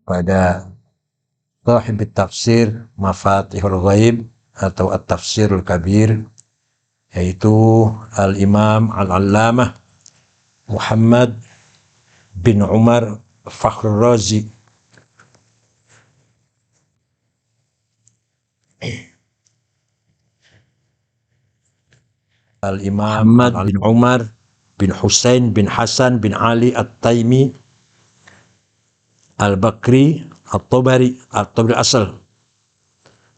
pada Sahib Tafsir Mafatihul Ghaib atau At-Tafsirul Kabir, yaitu Al-Imam Al-Allamah Muhammad bin Umar Fakhrur Razi. Al-Imam Muhammad bin Umar bin Husain bin Hasan bin Ali At-Taimi Al-Bakri At-Tabari Asal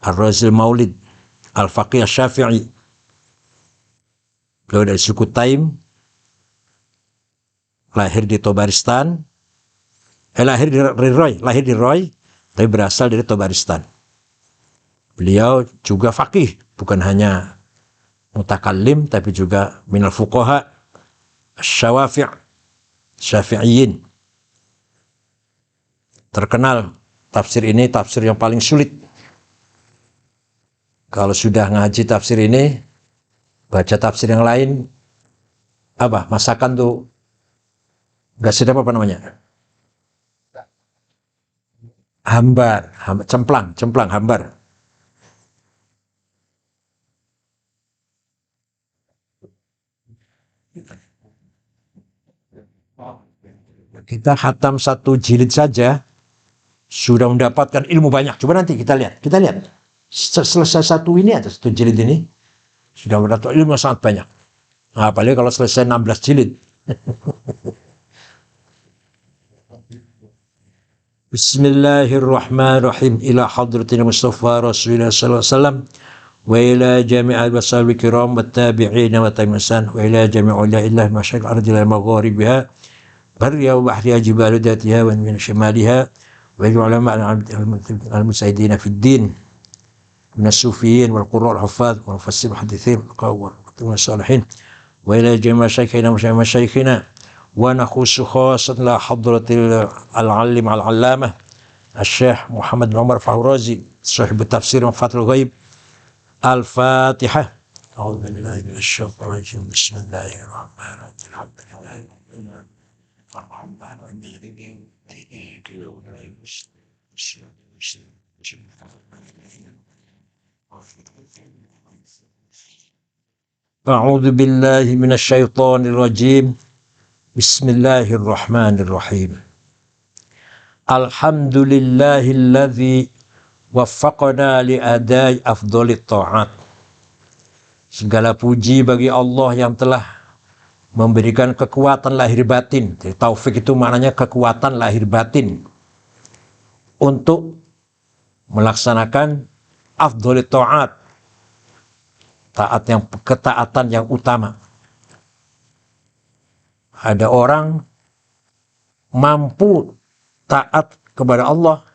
Ar-Razi Maulid Al-Faqih Syafi'i. Beliau dari suku Taim, lahir di Tabaristan, lahir di Roy, tapi berasal dari Tabaristan. Beliau juga faqih, bukan hanya mutakallim, tapi juga minal fuqaha syafi'iyyin. Terkenal tafsir ini tafsir yang paling sulit. Kalau sudah ngaji tafsir ini, baca tafsir yang lain, masakan tuh nggak sedap, hambar, cemplang, hambar. Kita khatam 1 jilid saja sudah mendapatkan ilmu banyak. Coba nanti kita lihat. Selesai 1 ini atau 1 jilid ini sudah mendapat ilmu sangat banyak. Nah, apalagi kalau selesai 16 jilid. Bismillahirrahmanirrahim. Ila hadratil Mustafa Rasulullah sallallahu alaihi wasallam wa ila jami'il washabil kiram wat tabi'in wa tabi'in wa ila jami'il ulil masyayikh ardil magharibiha barriya wa bahriya jibalu datiha wa min shimaliha wa ulama al-musaidin fi ad-din من الصوفيين والقراء الحفاظ والمفسرين والمحدثين والصالحين وإلى جميع مشايخنا ونخص خاصة إلى حضرة العلم العلامة الشيخ محمد بن عمر فخر رازي صاحب التفسير مفاتيح الغيب. الفاتحة. أعوذ بالله من الشيطان الرجيم. بسم الله الرحمن الرحيم. الحمد لله أعوذ بالله من الشيطان الرجيم. بسم الله الرحمن الرحيم. الحمد لله الذي وفقنا لأداء أفضل الطاعات. Segala puji bagi Allah yang telah memberikan kekuatan lahir batin. Jadi taufik itu maknanya kekuatan lahir batin untuk melaksanakan afdhalit ta'at, ketaatan yang utama. Ada orang mampu taat kepada Allah,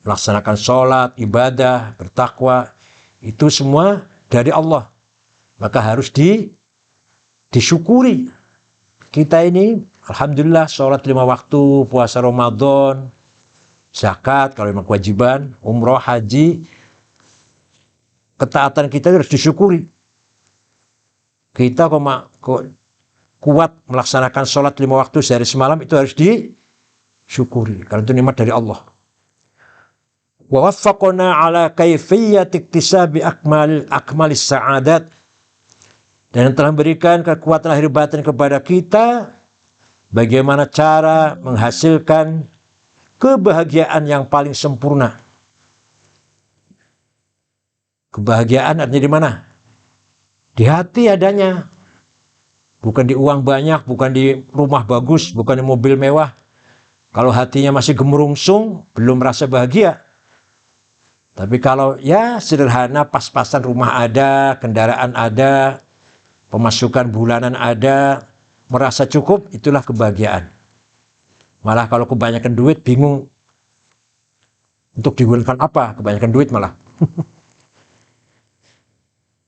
melaksanakan sholat, ibadah, bertakwa, itu semua dari Allah, maka harus disyukuri. Kita ini alhamdulillah sholat 5 waktu, puasa Ramadan, zakat kalau memang kewajiban, umroh, haji, ketaatan kita harus disyukuri. Kita kok kuat melaksanakan sholat 5 waktu sehari semalam, itu harus disyukuri karena itu nikmat dari Allah. Wa waffaqna ala kaifiyyati iktisabi akmalis sa'adat, dan telah memberikan kekuatan lahir batin kepada kita bagaimana cara menghasilkan kebahagiaan yang paling sempurna. Kebahagiaan artinya di mana? Di hati adanya. Bukan di uang banyak, bukan di rumah bagus, bukan di mobil mewah. Kalau hatinya masih gemerungsung, belum merasa bahagia. Tapi kalau ya sederhana, pas-pasan, rumah ada, kendaraan ada, pemasukan bulanan ada, merasa cukup, itulah kebahagiaan. Malah kalau kebanyakan duit, bingung untuk digunakan apa, kebanyakan duit malah.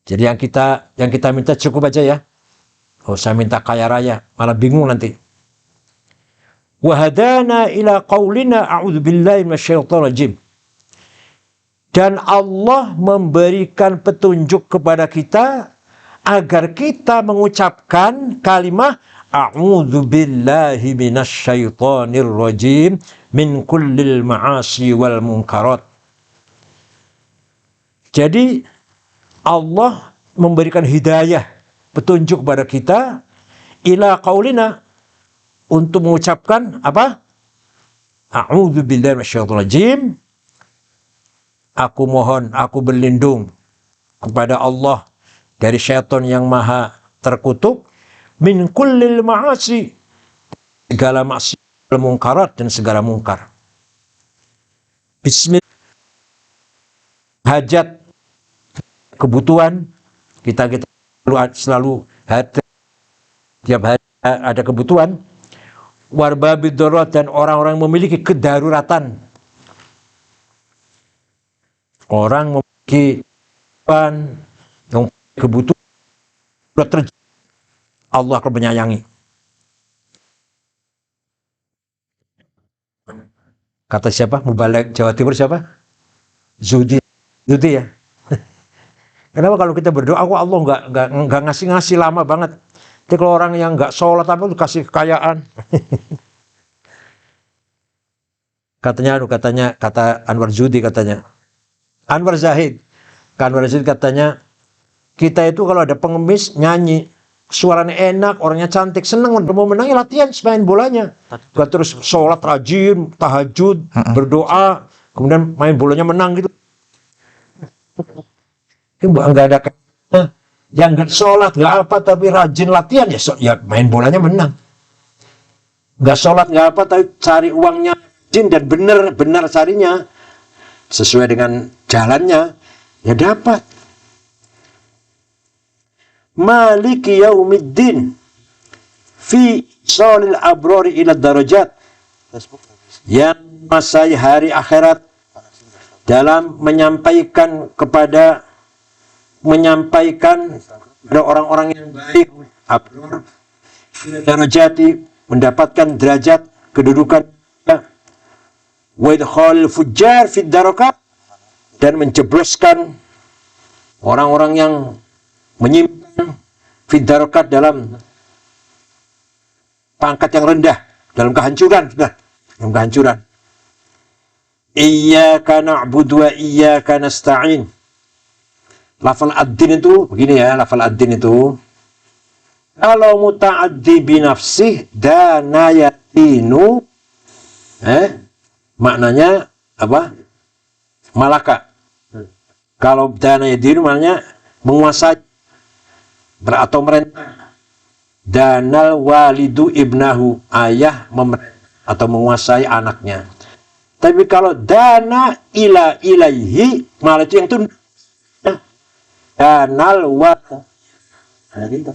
Jadi yang kita minta cukup aja ya. Oh, saya minta kaya raya, malah bingung nanti. Wa hadana ila qaulina a'udzubillahi minasyaitonir rajim. Dan Allah memberikan petunjuk kepada kita agar kita mengucapkan kalimat a'udzu billahi minasyaitonir rajim min kullil ma'asi wal munkarat. Jadi Allah memberikan hidayah, petunjuk kepada kita ila qaulina, untuk mengucapkan apa? A'udzu billahi minasyaitonir rajim. Aku mohon, aku berlindung kepada Allah dari syaitan yang maha terkutuk, min kullil ma'asi, segala maksiat, mungkarat, dan segala mungkar. Bismillah. Hajat, kebutuhan kita selalu tiap hari ada kebutuhan. Warbabid darurat, dan orang-orang memiliki kedaruratan. Orang memiliki kebutuhan terjadi, Allah akan menyayangi. Kata siapa? Mubalek Jawa Timur siapa? Zudi ya. Kenapa kalau kita berdoa, Allah nggak ngasih lama banget. Tapi kalau orang yang nggak sholat apa tuh kasih kekayaan. Kata Anwar Zudi katanya. Anwar Zahid katanya, kita itu kalau ada pengemis nyanyi, suaranya enak, orangnya cantik, seneng, mau menang, latihan main bolanya. Gak terus sholat rajin, tahajud, berdoa, kemudian main bolanya menang gitu. Enggak ada yang nggak sholat, nggak apa, tapi rajin latihan ya main bolanya menang. Nggak sholat, nggak apa, tapi cari uangnya rajin dan benar carinya sesuai dengan jalannya, ya dapat. Maliki yaumiddin fi sholil abrori ila darajat, yang menguasai hari akhirat dalam menyampaikan kepada orang-orang yang baik, abror, darajati, mendapatkan derajat kedudukan, wa idkhalil fujjar fid darakat, dan menjebloskan orang-orang yang menyimpang fid darakat, dalam pangkat yang rendah, dalam kehancuran. Iyyaka na'budu wa iyyaka nasta'in. Lafal ad-din itu begini ya, lafal ad-din itu kalau muta'addi binafsih dana yatinu, maknanya apa? Malaka. Kalau dana yatinu maknanya menguasai atau merentah. Danal walidu ibnahu, ayah memerintah atau menguasai anaknya. Tapi kalau dana ilaihi, malah itu yang tunduk. Danal wa tunduk,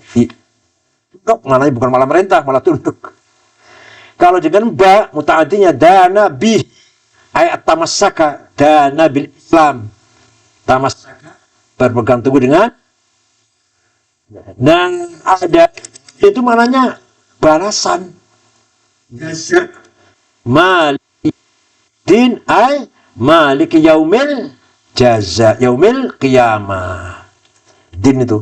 maknanya bukan malah merintah, malah tunduk. Kalau dengan ba, muta'addinya dana bi, ayat tamassaka, dana bil Islam. Tamassaka, berpegang teguh dengan. Dan ada itu maknanya balasan. Din ay maliki yaumil jaza, yaumil qiyamah. Din itu.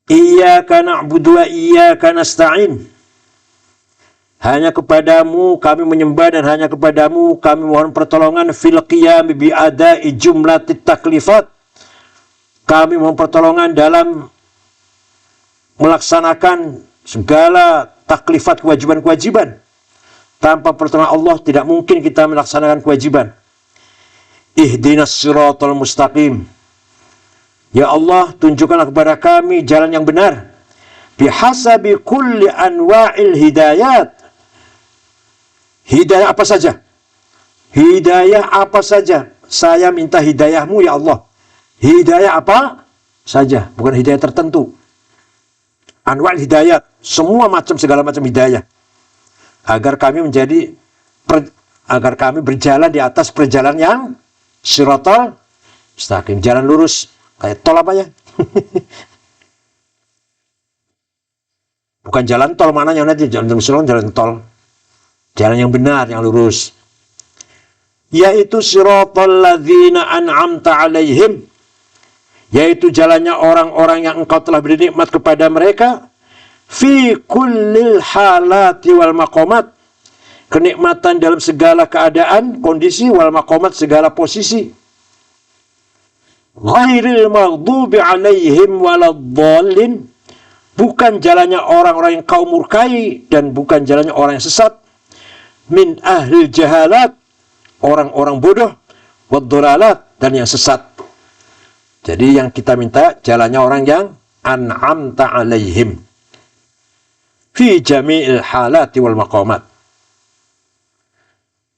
Iyyaka na'budu wa iyyaka nasta'in. Hanya kepadamu kami menyembah dan hanya kepadamu kami mohon pertolongan fil qiyam bi ada'i jumlatit taklifat. Kami mohon pertolongan dalam melaksanakan segala taklifat, kewajiban-kewajiban. Tanpa pertolongan Allah tidak mungkin kita melaksanakan kewajiban. Ihdinas siratal mustaqim. Ya Allah, tunjukkanlah kepada kami jalan yang benar. Bihasabi kulli anwa'il hidayat. Hidayah apa saja? Hidayah apa saja? Saya minta hidayahmu ya Allah. Hidayah apa saja, bukan hidayah tertentu. Anwa'il hidayat, semua macam, segala macam hidayah. Agar kami berjalan di atas perjalanan yang siratal mustaqim, jalan lurus, kayak tol apa ya? Bukan jalan tol, maknanya nanti jalan tol, jalan yang benar, yang lurus, yaitu siratal ladzina an'amta alaihim, yaitu jalannya orang-orang yang engkau telah beri nikmat kepada mereka, fi kullil halati wal maqamat, kenikmatan dalam segala keadaan, kondisi, wal maqamat, segala posisi. Ghairil maghdubi alaihim waladdallin, bukan jalannya orang-orang yang kau murkai dan bukan jalannya orang yang sesat. Min ahli jahalat, orang-orang bodoh, waddalalat, dan yang sesat. Jadi yang kita minta jalannya orang yang an'amta alaihim fi jami'il halati wal maqamat.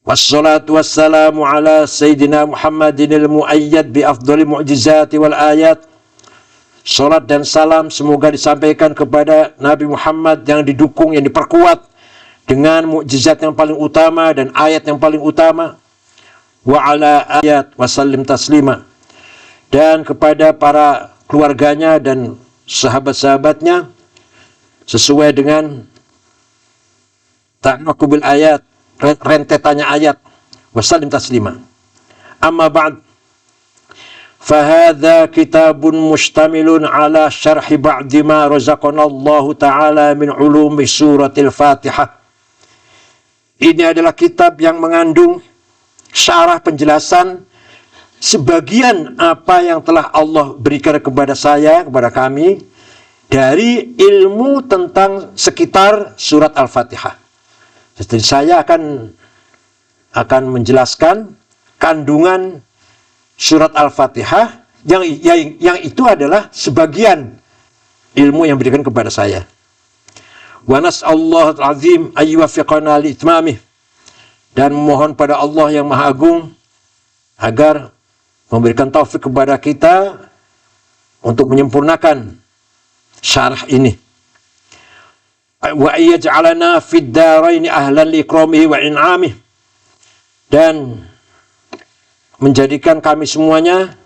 Wassalatu wassalamu ala Sayyidina Muhammadin al-mu'ayyad bi afdali mu'jizati wal ayat. Salat dan salam semoga disampaikan kepada Nabi Muhammad yang didukung, yang diperkuat dengan mukjizat yang paling utama dan ayat yang paling utama. Wa ala ayat wasallim taslima, dan kepada para keluarganya dan sahabat-sahabatnya sesuai dengan ta'aqubil ayat, rentetannya ayat, wasallim taslima. Amma ba'd, fahadha kitabun mustamilun ala syarhi ba'di ma razaqanallahu ta'ala min ulumi suratil Fatihah. Ini adalah kitab yang mengandung syarah penjelasan sebagian apa yang telah Allah berikan kepada saya, kepada kami, dari ilmu tentang sekitar surat Al-Fatihah. Jadi saya akan menjelaskan kandungan surat Al-Fatihah yang itu adalah sebagian ilmu yang diberikan kepada saya. Wa nas'allahu al-azim ayyuwaffiqana li-itmamih, dan mohon pada Allah yang Maha Agung agar memberikan taufik kepada kita untuk menyempurnakan syarah ini. Wa ayyaj'alana fid daraini ahlan li ikramihi wa in'amih, dan menjadikan kami semuanya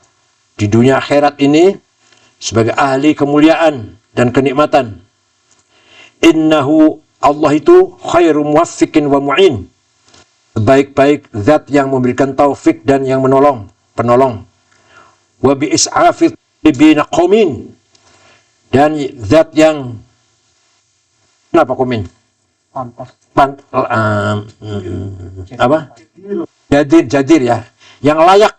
di dunia akhirat ini sebagai ahli kemuliaan dan kenikmatan. Innahu, Allah itu khairu muwaffiqin wa mu'in, baik-baik zat yang memberikan taufik dan yang penolong. Wa bi is'afi bina qaumin, dan zat yang apa qaumin? Jadir ya, yang layak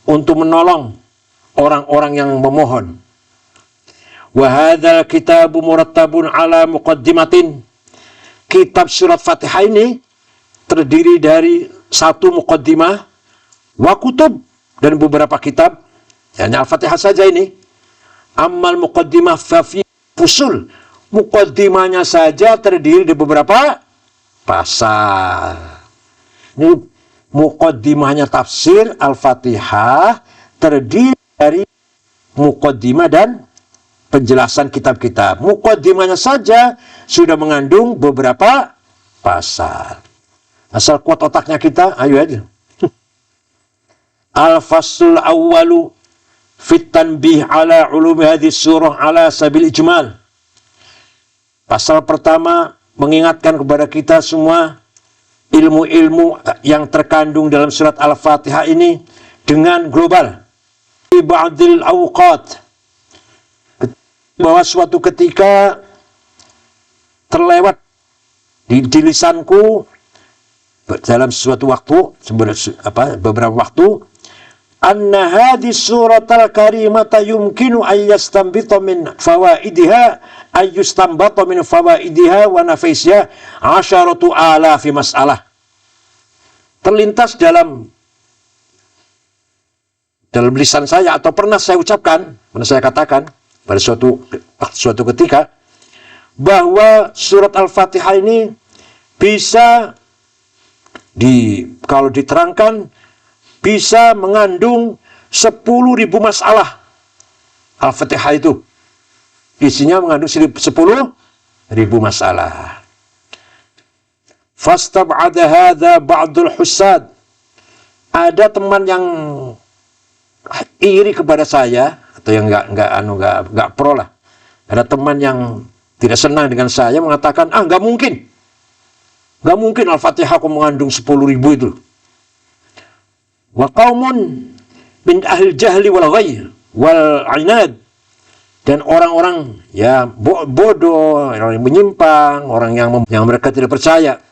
untuk menolong orang-orang yang memohon. Wa hadzal kitabu murattabun ala muqaddimatin, kitab surat Fatihah ini terdiri dari satu muqaddimah, wa kutub, dan beberapa kitab. Hanya Al-Fatihah saja ini. Ammal muqaddimah fa fi fusul, muqaddimahnya saja terdiri dari beberapa pasal. Ini muqaddimahnya tafsir Al-Fatihah terdiri dari muqaddimah dan penjelasan kitab-kitab. Muqaddimahnya saja sudah mengandung beberapa pasal. Asal kuat otaknya kita, ayo aja. Al-faslul awwalu fit tanbih ala ulumi hadhihi surah ala sabil ijmal. Pasal pertama mengingatkan kepada kita semua ilmu-ilmu yang terkandung dalam surat Al-Fatihah ini dengan global. Di ba'dil awqat, bahwa suatu ketika terlewat di lisanku dalam suatu waktu, beberapa waktu, anna hadhihi suratal karimata yumkinu ayyastanbita min fawaidiha ayyustanbata min fawaidiha wa nafaisiha 10,000 masalah. Terlintas dalam lisan saya, atau pernah saya ucapkan, pernah saya katakan pada suatu ketika, bahwa surat Al-Fatihah ini bisa kalau diterangkan bisa mengandung 10.000 masalah. Al-Fatihah itu isinya mengandung 10.000 masalah. Fastab'ada hadza ba'dul husad. Ada teman yang iri kepada saya, atau yang enggak pro lah. Ada teman yang tidak senang dengan saya mengatakan, enggak mungkin. Enggak mungkin Al-Fatihah kok mengandung 10.000 itu. Wa qaumun min ahli jahli wal ghayr wal inad, dan orang-orang bodoh, orang yang menyimpang, orang yang mereka tidak percaya.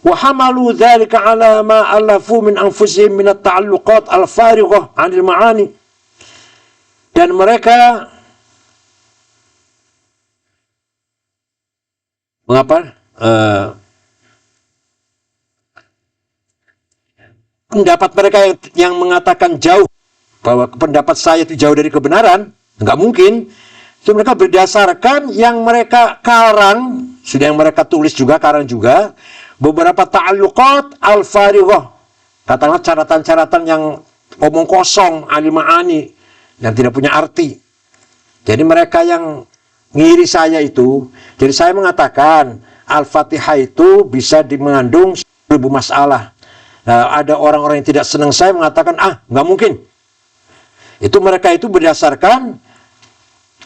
Wa hamalu dzalika ala ma alafu min anfusihim min at-ta'alluqat al-farighah 'anil ma'ani. Dan mereka pendapat mereka yang mengatakan jauh, bahwa pendapat saya itu jauh dari kebenaran, nggak mungkin. Itu mereka berdasarkan yang mereka karang, sudah yang mereka tulis juga, karang juga, beberapa ta'alluqat al-farighah, katakanlah caratan-caratan yang omong kosong, al-ma'ani, yang tidak punya arti. Jadi mereka yang ngiri saya itu, jadi saya mengatakan Al-Fatihah itu bisa mengandung 1000 masalah. Nah, ada orang-orang yang tidak senang saya mengatakan, nggak mungkin. Itu mereka itu berdasarkan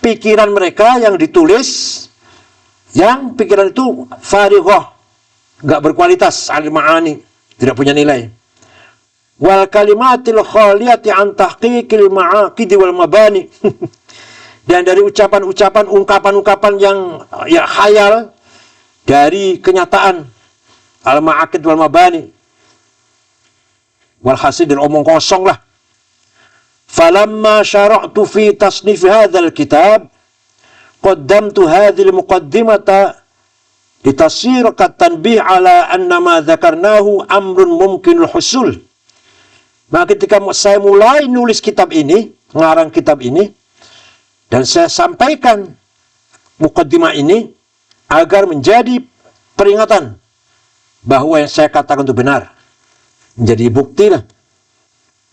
pikiran mereka yang ditulis, yang pikiran itu farighah, nggak berkualitas, al-ma'ani, tidak punya nilai. Wal kalimatil khaliyati an tahqiqil ma'aqid wal mabani. Dan dari ucapan-ucapan, ungkapan-ungkapan yang khayal dari kenyataan, al-ma'aqid wal mabani, walhasil dan omong kosong lah. Falamma syara'tu fi tasnif hadzal kitab qaddamtu hadhil muqaddimata litasir tanbih ala anna ma dzakarnahu amrun mumkinul husul. Maka ketika saya mulai nulis kitab ini, ngarang kitab ini, dan saya sampaikan muqaddimah ini agar menjadi peringatan bahwa yang saya katakan itu benar, menjadi bukti lah,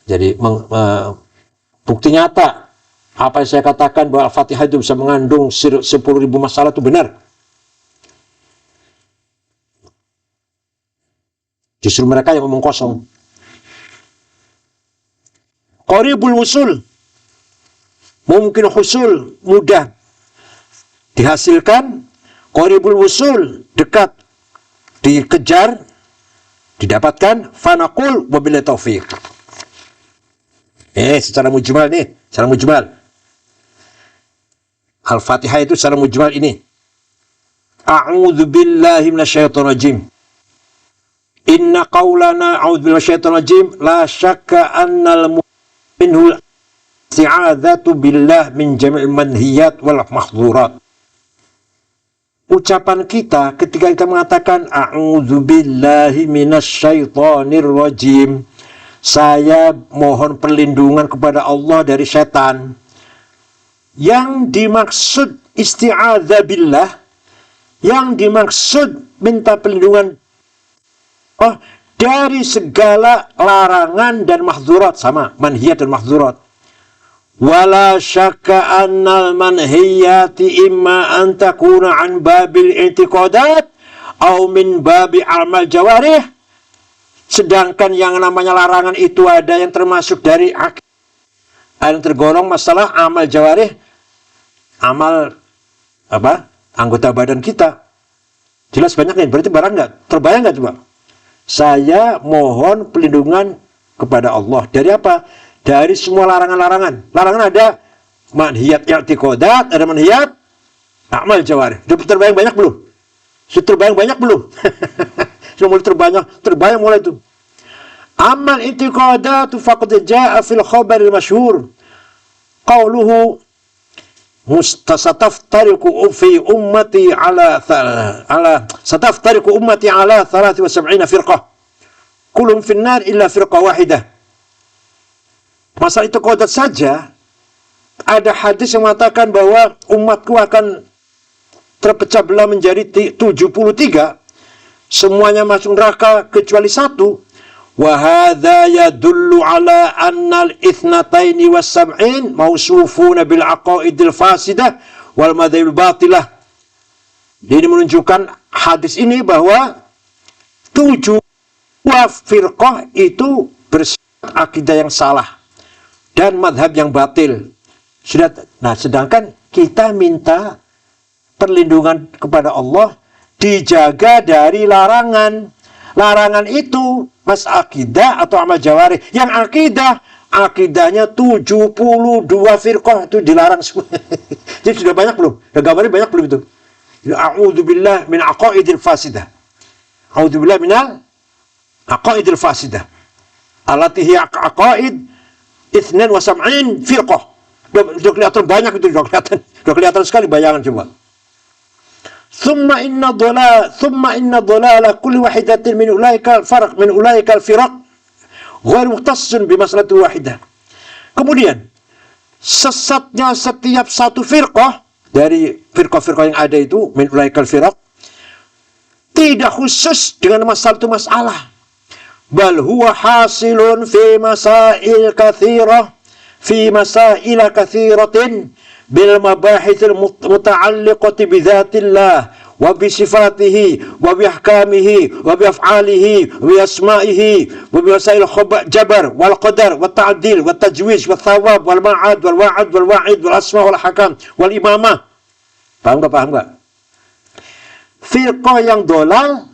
jadi bukti nyata apa yang saya katakan bahwa Al-Fatihah itu bisa mengandung 10.000 masalah itu benar. Justru mereka yang ngomong kosong. Qaribul wusul, mungkin husul, mudah dihasilkan. Qaribul wusul, dekat dikejar, didapatkan. Fanaqul wabillahi taufiq. Secara mujmal nih, secara mujmal. Al-Fatihah itu secara mujmal ini. A'udzu billahi minasyaitonir rajim. Inna qaulana a'udzu billahi minasyaitonir rajim la syakka annal minhul isti'adzatu billah min jami'il manhiyat wal mahdzurat. Ucapan kita ketika kita mengatakan a'udzu billahi minasyaitonir rajim, saya mohon perlindungan kepada Allah dari setan. Yang dimaksud isti'adzah billah, yang dimaksud minta perlindungan dari segala larangan dan mahzurat, sama manhiyat dan mahzurat. Wala syakka annal manhiyati imma an takuna an babil i'tiqadat au min babi amal jawarih. Sedangkan yang namanya larangan itu ada yang termasuk dari ada yang tergolong masalah amal jawarih, amal anggota badan kita. Jelas banyak nih, berarti barang nggak? Terbayang nggak coba? Saya mohon perlindungan kepada Allah dari apa? Dari semua larangan-larangan. Larangan ada manhiyat i'tiqadat, ada manhiyat amal jawarih. Sudah terbayang banyak belum? Sudah terbayang banyak belum? Sudah mulai terbayang mulai itu. Amal i'tiqadat faqad jaa fil khabar al-masyhur qauluhu sataftariqu fi ummati ala sataftariqu ummati ala 73 firqah kulluhum fin nar illa firqah wahidah. Masalah itu qadat saja ada hadis yang mengatakan bahwa umatku akan terpecah belah menjadi 73, semuanya masuk neraka kecuali satu. Wa hadza yadullu ala anna al-ithnataini was-sab'in mawsufuna bil aqaidil fasidah wal madzhabil batilah. Ini menunjukkan hadis ini bahwa 7 firqah itu bersifat akidah yang salah dan madhab yang batil. Sedangkan kita minta perlindungan kepada Allah, dijaga dari larangan. Larangan itu mas akidah atau amal jawarih. Yang akidah akidahnya 72 firqah, itu dilarang semua. Jadi sudah banyak belum? Sudah gambarnya banyak belum itu? A'udzubillah min aqaidil fasidah. A'udzubillah minal aqaidil fasidah. Allati hiya aqaid 72 firqah. Sudah kelihatan banyak itu, sudah kelihatan sekali, bayangan coba. Thumma inna dhalala kulli wahidatin min ulaika al-farq min ulaika al-firaq ghair mukhtassun bi mas'alatin wahidah. Kemudian sesatnya setiap satu firqah dari firqah-firqah yang ada itu min ulaika al-firaq tidak khusus dengan masalah itu masalah, bal huwa hasilun fi masail katsirah fi masail katsiratin bil mabahithil muta'alliqati bi dzatillah wa bi sifatihi wa bi ahkamihi wa bi af'alihi wa bi asma'ihi wa bi wasail jabar wal qadar wa ta'dil wa tajwiz wa thawab wal ma'ad wal wa'ad wal wa'id wal asma' wal hakam wal imamah. Paham enggak? Firqah yang dolal,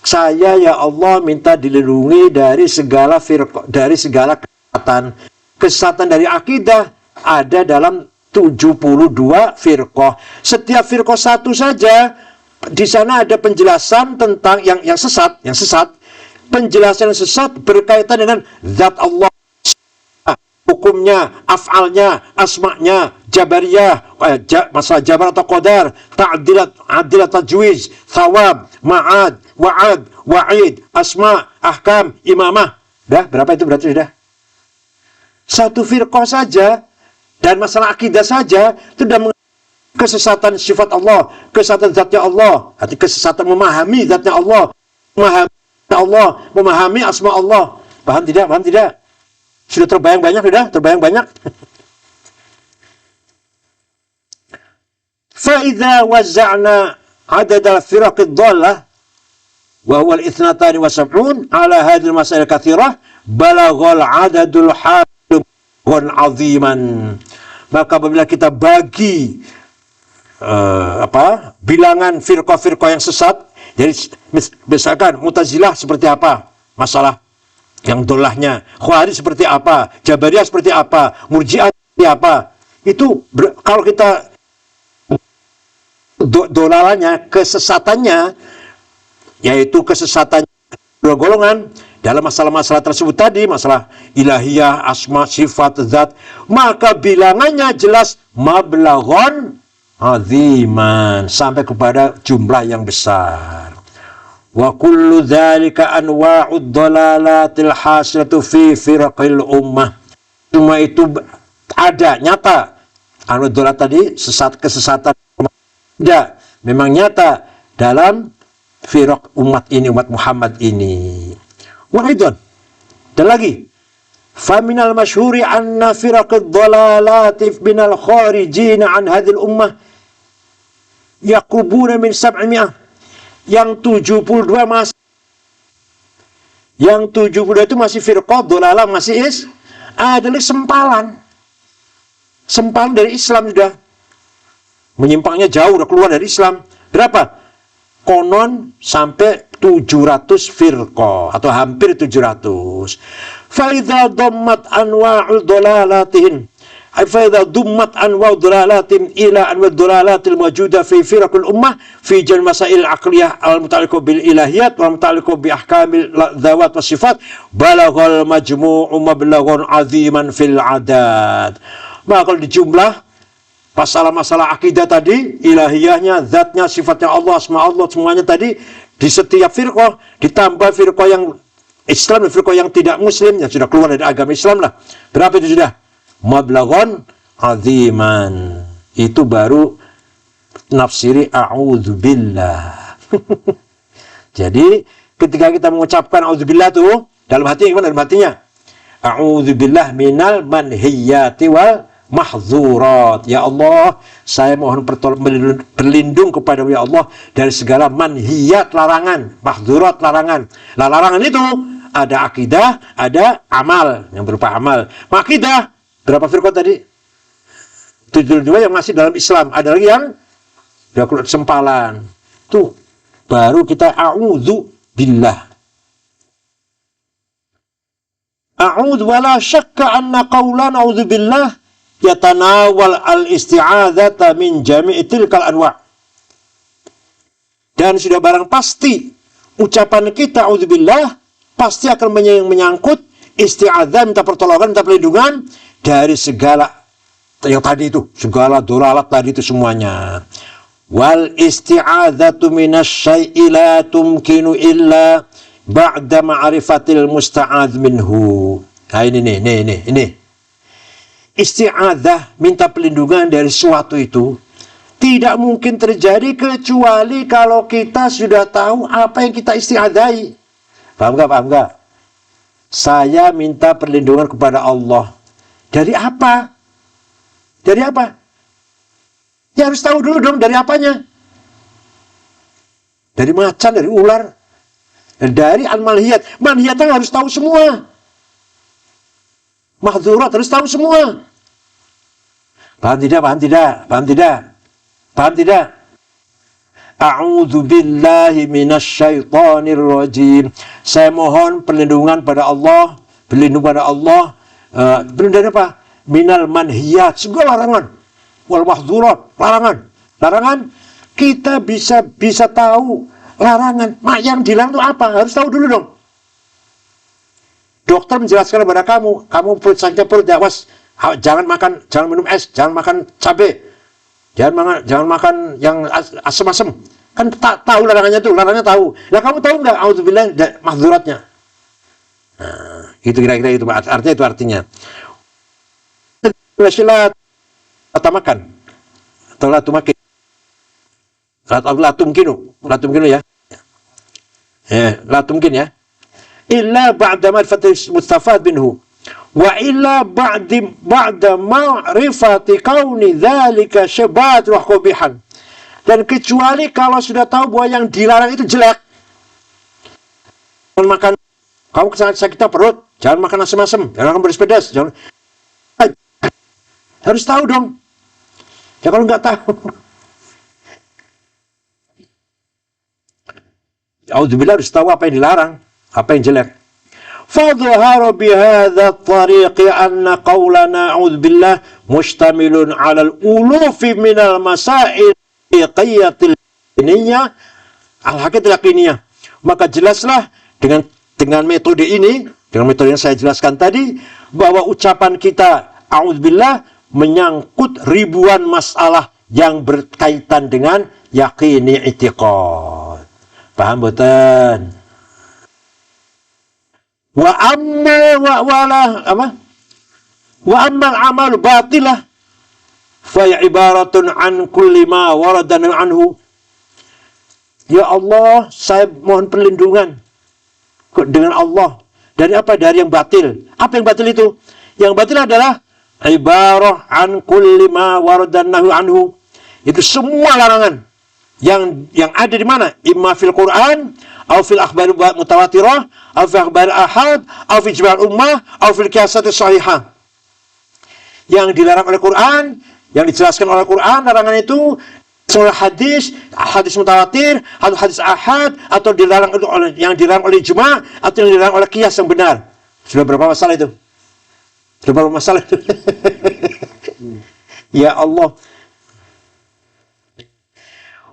saya ya Allah minta dilindungi dari segala firqah, dari segala kesesatan dari akidah ada dalam 72 firqah. Setiap firqah satu saja, di sana ada penjelasan tentang yang sesat. Penjelasan yang sesat berkaitan dengan zat Allah, hukumnya, af'alnya, asma'nya, jabariyah, masalah jabar atau qadar, adilat tajwiz, thawab, ma'ad, wa'ad, wa'id, asma', ahkam, imamah. Berapa itu berarti sudah? Satu firqah saja. Dan masalah akidah saja itu sudah kesesatan sifat Allah, kesesatan zatnya Allah, arti kesesatan memahami zatnya Allah, memahami asma Allah. Paham tidak? Sudah terbayang banyak? Fa'idha wazza'na adad al-firaq ad-dallah wa huwa al-ithnatani wa sab'un ala hadhihi al-masail katsirah balaghal adadul halim aziman. Maka apabila kita bagi bilangan firqah-firqah yang sesat, jadi misalkan Mu'tazilah seperti apa masalah yang dolahnya, Khawarij seperti apa, Jabariyah seperti apa, Murji'ah seperti apa, itu kalau kita dolalannya, kesesatannya, yaitu kesesatan dua golongan dalam masalah-masalah tersebut tadi, masalah ilahiyah, asma, sifat, zat, maka bilangannya jelas mablaghon aziman, sampai kepada jumlah yang besar. Wa kullu dzalika anwa'ud dhalalatil hasilatu fi firqil ummah. Semua itu ada, nyata. Anu dhalat tadi, kesesatan tidak, memang nyata dalam firq umat ini, umat Muhammad ini. Wahidun, dan lagi, faminal masyhuri anna firaqid dhalalati minal kharijina an hadhil ummah yaqrubuna min 700. Yang 72 masih, yang 72 itu masih firqah dhalalah, masih adalah sempalan dari Islam, sudah menyimpangnya jauh, udah keluar dari Islam. Berapa? Konon sampai 700 firqah atau hampir 700. Fa idza dammat anwa'ul dhalalatin, fa idza dammat anwa'ud dhalalatin ila anwa'ud dhalalatil mawjuda fi firaqil ummah fi jal masail aqliyah al muta'alliqah bil ilahiyat wal muta'alliqah bi ahkamil dzawat was sifat balaghal majmu'u mablaghun aziman fil adad. Maka kalau dijumlah masalah-masalah akidah tadi, ilahiyahnya, zatnya, sifatnya Allah, asma Allah, semuanya tadi, di setiap firqah, ditambah firqah yang Islam dan firqah yang tidak muslim, yang sudah keluar dari agama Islam lah. Berapa itu sudah? Mablaghon aziman. Itu baru nafsiri a'udzubillah. Jadi, ketika kita mengucapkan a'udzubillah itu, dalam hatinya gimana? Dalam hatinya, a'udzubillah minal manhiyati wal mahzurat. Ya Allah, saya mohon berlindung kepada ya Allah dari segala manhiyat, larangan, mahzurat, larangan. Nah, larangan itu ada akidah, ada amal, yang berupa amal. Akidah, berapa firqah tadi? 72 yang masih dalam Islam. Ada lagi yang sudah keluar sempalan. Tuh, baru kita a'udzu billah. a'udzu wala syakka anna qawlan a'udzu billah yatanawal al-isti'adzata min jami'i tilkal anwa'. Dan sudah barang pasti ucapan kita a'udzubillah pasti akan menyangkut isti'adzah, minta pertolongan, minta perlindungan dari segala yang tadi itu, segala dolalat tadi itu semuanya. Wal isti'adzatu minasyai'i la tumkinu illa ba'da ma'rifatil musta'adz minhu. Nah ini. Isti'adzah, minta perlindungan dari sesuatu itu tidak mungkin terjadi kecuali kalau kita sudah tahu apa yang kita isti'adzai. Paham nggak? Saya minta perlindungan kepada Allah. Dari apa? Ya harus tahu dulu dong dari apanya. Dari macan, dari ular, dari al-manhiyat. Manhiyatnya harus tahu semua. Mahzurat harus tahu semua. Paham tidak? A'udzu billahi minasyaitonir rajim. Saya mohon perlindungan pada Allah, berlindung pada Allah. Berlindung dari apa? Minal manhiyat, segala larangan. Wal mahzurat, larangan. Kita bisa tahu larangan. Yang dilarang itu apa? Harus tahu dulu dong. Dokter menjelaskan kepada kamu perut sakit perut, awas, jangan minum es, jangan makan cabai. Jangan makan yang asam-asam. Kan tahu larangannya tuh, tahu. Lah kamu tahu nggak auzubillah mahzuratnya? Nah, itu kira-kira itu artinya atamakan atau latumakin. Latumkinu ya. Latumkin ya. Illa ba'da ma'rifatil mustafad minhu. Wa illa ba'da ma'rifati kauni dzalika syabhat wa qabihan. Dan kecuali kalau sudah tahu bahwa yang dilarang itu jelek. Jangan makan, kamu sakit perut, jangan makan asam-asam, jangan makan pedas, jangan. Harus tahu dong. Ya kalau nggak tahu. Auzubillah, harus tahu apa yang dilarang, apa yang jelek. فظهر بهذا الطريق أن قولنا أعوذ بالله مشتمل على الألوف من المسائل اليقينية al-haqiqatul yaqiniyah. Maka jelaslah dengan metode ini, dengan metode yang saya jelaskan tadi, bahwa ucapan kita a'udzubillah menyangkut ribuan masalah yang berkaitan dengan yaqini i'tiqad. Paham betul? Wa ammal amal batilah fa ibaratun an kulli ma warada anhu. Ya Allah, saya mohon perlindungan dengan Allah dari apa? Dari yang batil. Apa yang batil itu? Yang batil adalah ibarah an kulli ma warada anhu. Itu semua larangan yang ada di mana? Imma fil Quran, atau fil akhbar mutawatirah, atau fil akhbar ahad, atau fil ijma' ummah, atau fil qiyasat sahihah. Yang dilarang oleh Quran, yang dijelaskan oleh Quran, larangan itu oleh hadis mutawatir, atau hadis ahad, atau yang dilarang oleh ijma', atau yang dilarang oleh qiyas yang benar. Sudah berapa masalah itu? Ya Allah.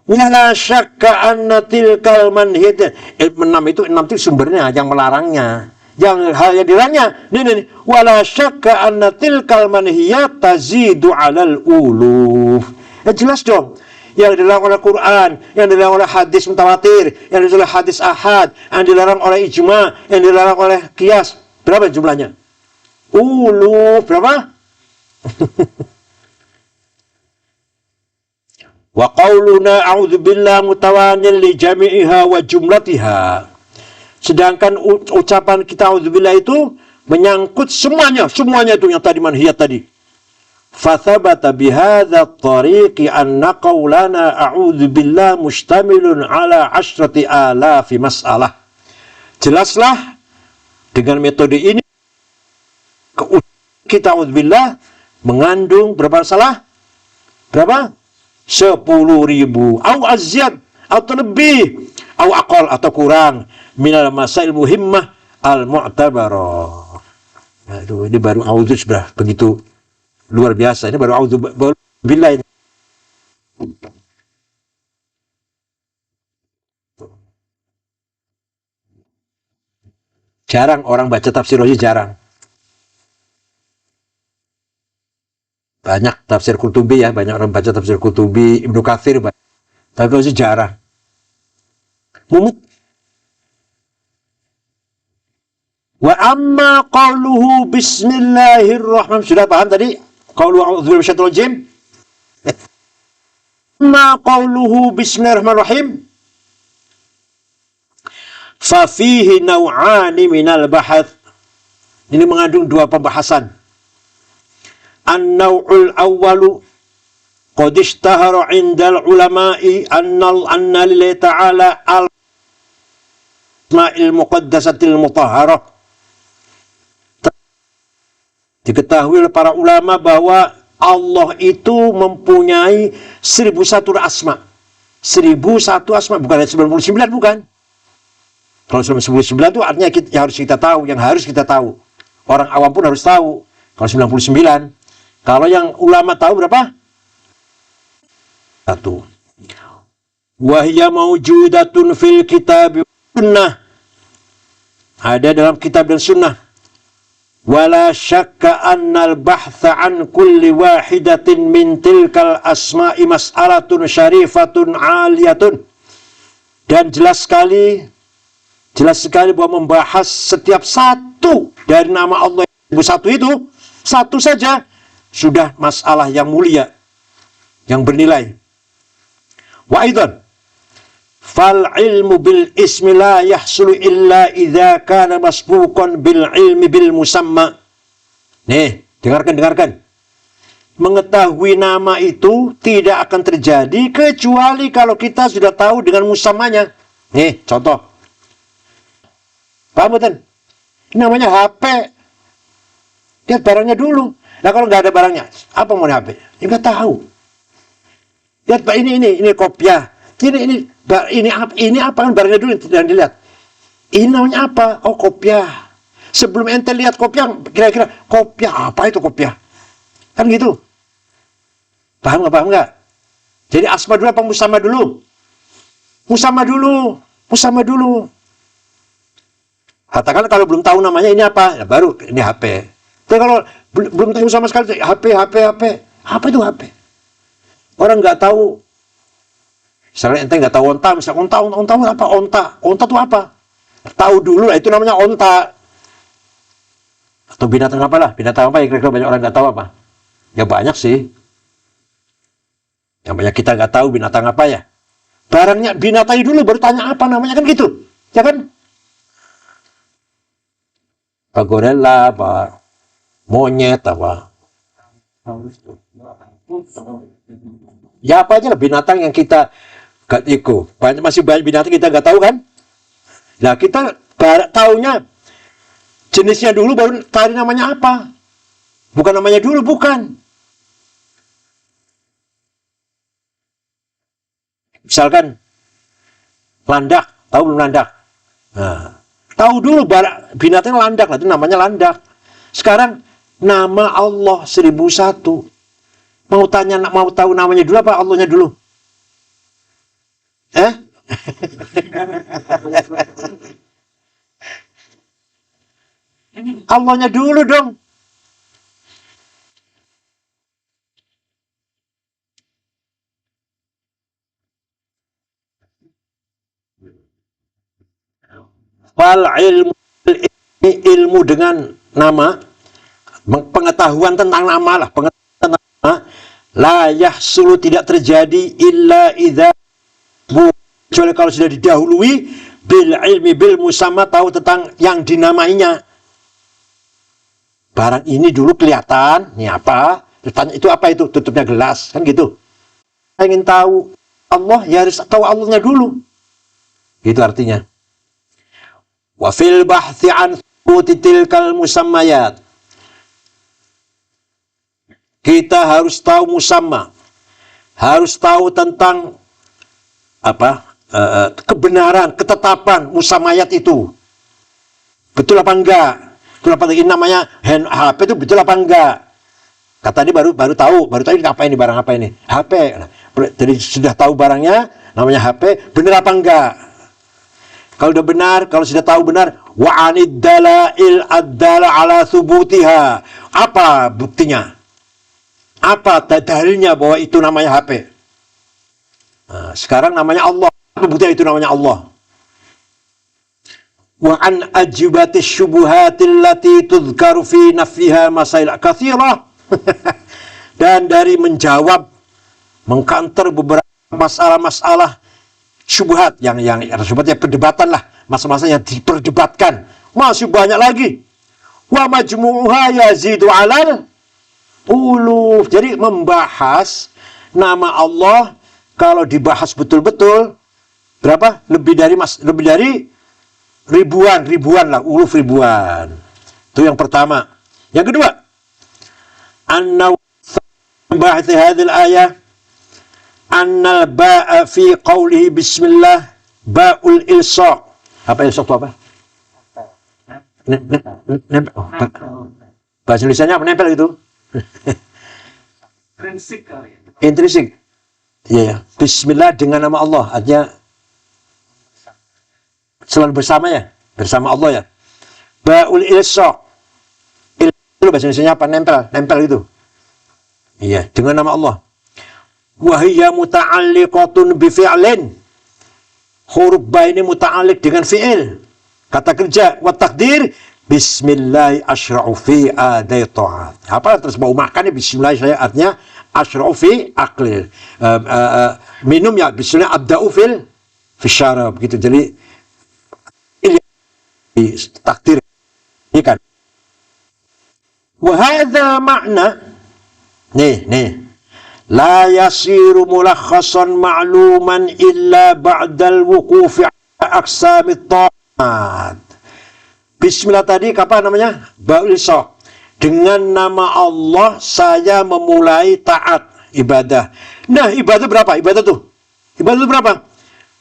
Wala syakka anna tilkal manhiyat. 6 itu sumbernya, yang melarangnya. Yang hal yang dilarangnya. Ini. Wala syakka anna tilkal manhiyat tazidu alal uluf. Ya jelas dong. Yang dilarang oleh Quran, yang dilarang oleh hadis mutawatir, yang dilarang oleh hadis ahad, yang dilarang oleh ijma', yang dilarang oleh qiyas. Berapa jumlahnya? Uluf. Berapa? Wa qauluna a'udzubillah mutawanin li jami'iha wa jumlatiha. Sedangkan ucapan kita a'udzubillah itu menyangkut semuanya itu yang tadi manhiyat tadi. Fa thabata bihadza at-tariqi anna qaulana a'udzubillah mustamilun ala 10,000 masalah. Jelaslah dengan metode ini kita a'udzubillah mengandung berapa masalah? Berapa? 10,000 au azyad atau lebih au aqal atau kurang minal masail muhimmah al mu'tabarah. Nah, ini baru auzu sudah begitu luar biasa. Ini baru auzu billah ini. Jarang orang baca tafsir Razi, jarang. Banyak tafsir Qurtubi ya, banyak orang baca tafsir Qurtubi, Ibnu Katsir, tapi Razi jarang. Mumut. Wa amma qauluhu bismillahirrahmanirrahim. Sudah paham tadi? Qaulu a'udzu billahi minasyaitonir rajim. Amma qauluhu bismillahirrahmanirrahim. Fa fihi naw'ani minal bahath. Ini mengandung dua pembahasan. An-naw'ul awwalu qad ishtahara 'indal ulama'i anna lillahi ta'ala al-asma'il muqaddasatil mutahharah. Diketahui oleh para ulama bahwa Allah itu mempunyai 1001 asma. 1001 asma, bukan 99, bukan. Kalau 99 itu artinya yang harus kita tahu. Orang awam pun harus tahu. Kalau 99. Kalau yang ulama tahu berapa? 1. Wahya mawjudatun fil kitab sunnah. Ada dalam kitab dan sunnah. Wala syakka annal bahtha an kulli wahidatin min tilkal asma'i mas'alatun syarifatun aliyatun. Dan jelas sekali bahwa membahas setiap satu dari nama Allah satu itu, satu saja, sudah masalah yang mulia, yang bernilai. Wa aidan fal ilmu bil ismi la yahsulu illa idza kana masbuqan bil ilmi bil musamma. Nih, dengarkan. Mengetahui nama itu tidak akan terjadi kecuali kalau kita sudah tahu dengan musamanya. Nih, contoh. Paham betul? Namanya HP. Lihat barangnya dulu. Nah, kalau nggak ada barangnya, apa mau HP? Ya, nggak tahu. Lihat Pak, ini kopiah. Ini apa kan barangnya dulu dan dilihat. Ini namanya apa? Oh, kopiah. Sebelum ente lihat kopiah, kira-kira kopiah apa itu kopiah? Kan gitu. Paham nggak? Jadi asma dulu apa musamma dulu? Musamma dulu. Katakan kalau belum tahu namanya ini apa, ya baru ini HP. Tapi kalau belum tahu sama sekali HP. Apa itu HP? Orang nggak tahu. Misalnya ente nggak tahu onta, misalnya onta apa? Onta itu apa? Tahu dulu lah, itu namanya onta. Atau binatang apa lah? Binatang apa yang kira-kira banyak orang nggak tahu apa? Ya banyak sih. Yang banyak kita nggak tahu binatang apa ya. Barangnya binatangnya dulu baru tanya apa namanya, kan gitu. Ya kan? Apa gorila, apa monyet, apa. Ya apa aja lah binatang yang kita gak ikut. Masih banyak binatang kita nggak tahu kan? Nah kita taunya jenisnya dulu baru cari namanya apa. Bukan namanya dulu, bukan. Misalkan landak, tahu belum landak? Nah, tahu dulu binatang landak lah, itu namanya landak. Sekarang nama Allah 1001. Mau tahu namanya dulu apa Allahnya dulu? Allahnya dulu dong. Wal ilmu dengan nama, pengetahuan tentang nama lah, pengetahuan tentang nama, la yahsulu tidak terjadi illa idza kecuali kalau sudah didahului bil ilmi bil musamma, tahu tentang yang dinamainya. Barang ini dulu kelihatan, ini apa? Tanya itu apa itu? Tutupnya gelas, kan gitu. Ingin tahu Allah, ya harus tahu Allahnya dulu. Itu artinya. Wa fil bahthi an thubuti tilkal musammayat. Kita harus tahu musamma. Harus tahu tentang apa? Kebenaran, ketetapan musammayat itu. Betul apa enggak? Betul apa ini namanya HP itu betul apa enggak? Kata dia baru tahu ini apa ini, barang apa ini? HP. Jadi sudah tahu barangnya, namanya HP, benar apa enggak? Kalau udah benar, kalau sudah tahu benar, wa anid dalail ad-dala ala thubutiha. Apa buktinya? Apa dalilnya bahwa itu namanya HP? Nah, sekarang namanya Allah. Apa buktinya itu namanya Allah? Wa an ajibati syubuhatil lati tudhkaru fi nafsiha masail katsirah. Dan dari menjawab, mengkanter beberapa masalah-masalah syubhat yang syubhatnya perdebatan lah, masa-masa yang diperdebatkan masih banyak lagi. Wa majmu'uha yazidu 'alal uluf. Jadi membahas nama Allah kalau dibahas betul-betul berapa? Lebih dari ribuan lah, uluf ribuan. Itu yang pertama. Yang kedua, anna bahth hadhihi al-ayah annal ba'a fi qawlihi bismillah ba'ul ilsaq. Apa ilsaq itu apa? Bahasa Indonesianya apa, nempel gitu? Intrinsik. Iya. Bismillah dengan nama Allah, artinya selalu bersama ya, bersama Allah ya. Ba'ul ilsaq. Itu bahasa Indonesianya apa? Nempel itu. Iya, dengan nama Allah. Wahiyya muta'alliqatun bi fi'lin. Huruf ba ini muta'alliq dengan fi'il. Kata kerja, wa takdir bismillah asyra'u fi adai ta'at. Apa terus mau makan ya bismillah, saya artinya asyra'u fi aqlil. Minum ya bismillah abda'u fi syarab gitu. Jadi takdir ini kan. Wa hadza makna nih la yasiru mulakhasan ma'luman illa ba'dal wuqufi aqsamit ta'at. Bismillah tadi apa namanya? Ba'ul ilsaq. Dengan nama Allah saya memulai taat ibadah. Nah, ibadah berapa? Ibadah tuh berapa?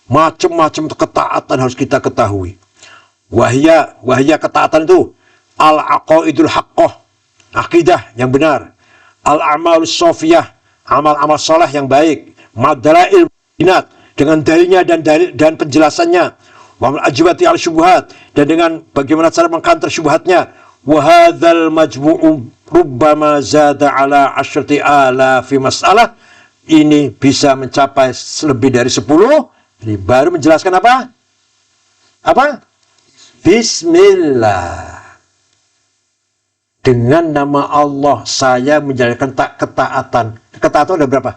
Macam-macam ketaatan harus kita ketahui. Wahya ketaatan itu al-aqaidul haqqah, akidah yang benar. Al-amalus sofiyah, amal-amal saleh yang baik. Madalail binat, dengan dalilnya dan penjelasannya. Wa ajibati al syubhat, dan dengan bagaimana cara mengkanter syubhatnya. Wa hadzal majmu'u rubbama zada ala 10,000 masalah. Ini bisa mencapai lebih dari 10. Jadi baru menjelaskan apa? Bismillah. Dengan nama Allah saya menjalankan ketaatan. Ketaatan ada berapa?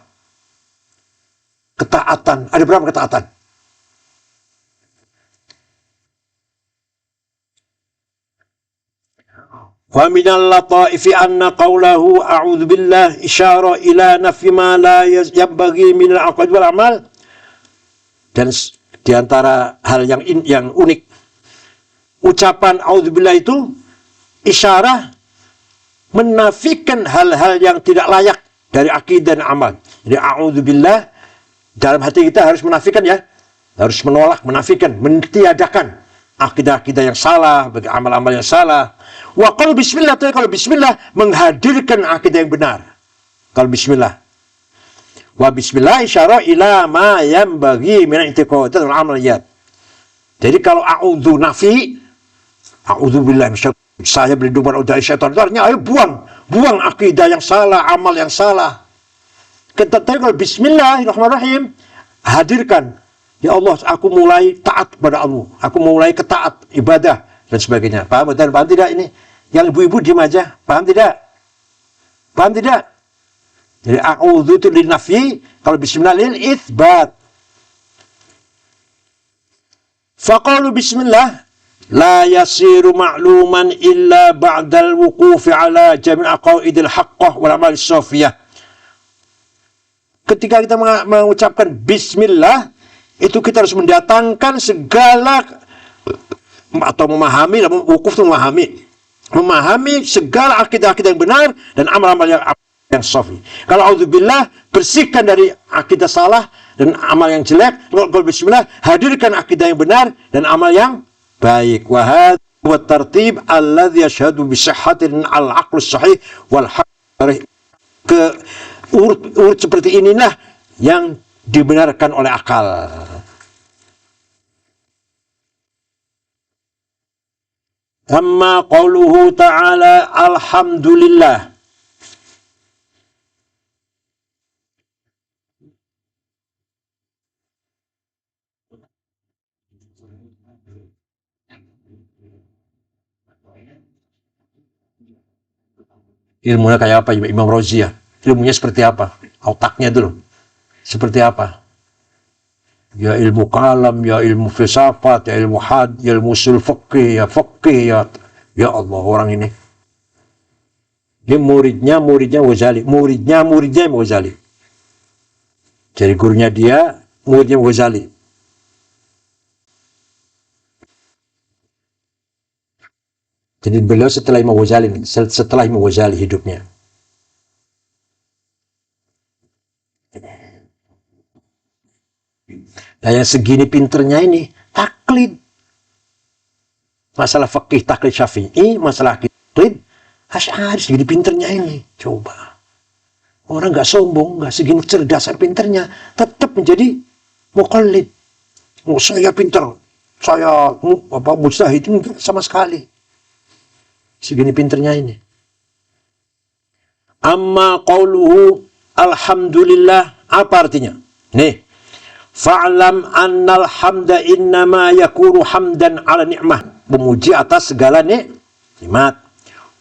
Ketaatan. Ada berapa ketaatan? Wa minal lataifi anna qawlahu a'udzu billah isyara ila nafi ma la yabghi min al-aqwal wal amal. Dan di antara hal yang unik, ucapan a'udzubillah itu isyarah menafikan hal-hal yang tidak layak dari akidah dan amal. Jadi a'udzubillah dalam hati kita harus menafikan ya, harus menolak, menafikan, mentiadakan akidah-akidah yang salah, bagi amal-amal yang salah. Wa qul bismillah, kalau bismillah menghadirkan akidah yang benar. Kalau bismillah. Wa bismillah isyara ila ma yanbaghi min i'tiqadat wal amaliyat. Jadi kalau a'udzu nafi, a'udzubillah minasyaitonir, saya berlindung dari syaitan, itu artinya ayo buang akidah yang salah, amal yang salah. Tapi kalau bismillahirrahmanirrahim, hadirkan, ya Allah, aku mulai taat kepada Allah, aku mulai ketaat ibadah dan sebagainya. Paham tidak ini? Yang ibu-ibu diam aja. Paham tidak? Jadi a'udzu itu lin nafi, kalau bismillah lil itsbat. Faqalu bismillah la yasiru ma'luman illa ba'dal wuqufi ala jami' aqaidil haqqah wal amal sofiyah. Ketika kita mengucapkan bismillah, itu kita harus mendatangkan segala, atau memahami, wukuf itu memahami segala akidah-akidah yang benar dan amal-amal yang sofi. Kalau auzubillah, bersihkan dari akidah salah dan amal yang jelek. Kalau bismillah, hadirkan akidah yang benar dan amal yang baik. Wahad wa tartib alladhi yashhadu bi sihhatin al-aql sahih wal haqq. Ke urut seperti inilah yang dibenarkan oleh akal. Amma qauluhu ta'ala alhamdulillah. Ilmunya kayak apa Imam Razi ya? Ilmunya seperti apa? Otaknya dulu. Seperti apa? Ya ilmu kalam, ya ilmu filsafat, ya ilmu had, ya ilmu usul fikih, ya Allah orang ini. Dia muridnya Ghazali, muridnya Ghazali. Jadi gurunya dia, muridnya Ghazali. Jadi beliau setelah Imam Ghazali hidupnya. Nah yang segini pinternya ini taklid. Masalah fikih taklid Syafi'i, masalah taklid Asy'ari, segini pinternya ini. Coba. Orang nggak sombong, nggak segini cerdas pinternya, tetap menjadi muqallid. Oh, saya pinter, saya mujtahid, enggak sama sekali. Segini pinternya ini. Amma qauluhu alhamdulillah, apa artinya? Nih, fa'lam annal hamda innama yakunu hamdan ala ni'mah, memuji atas segala nikmat.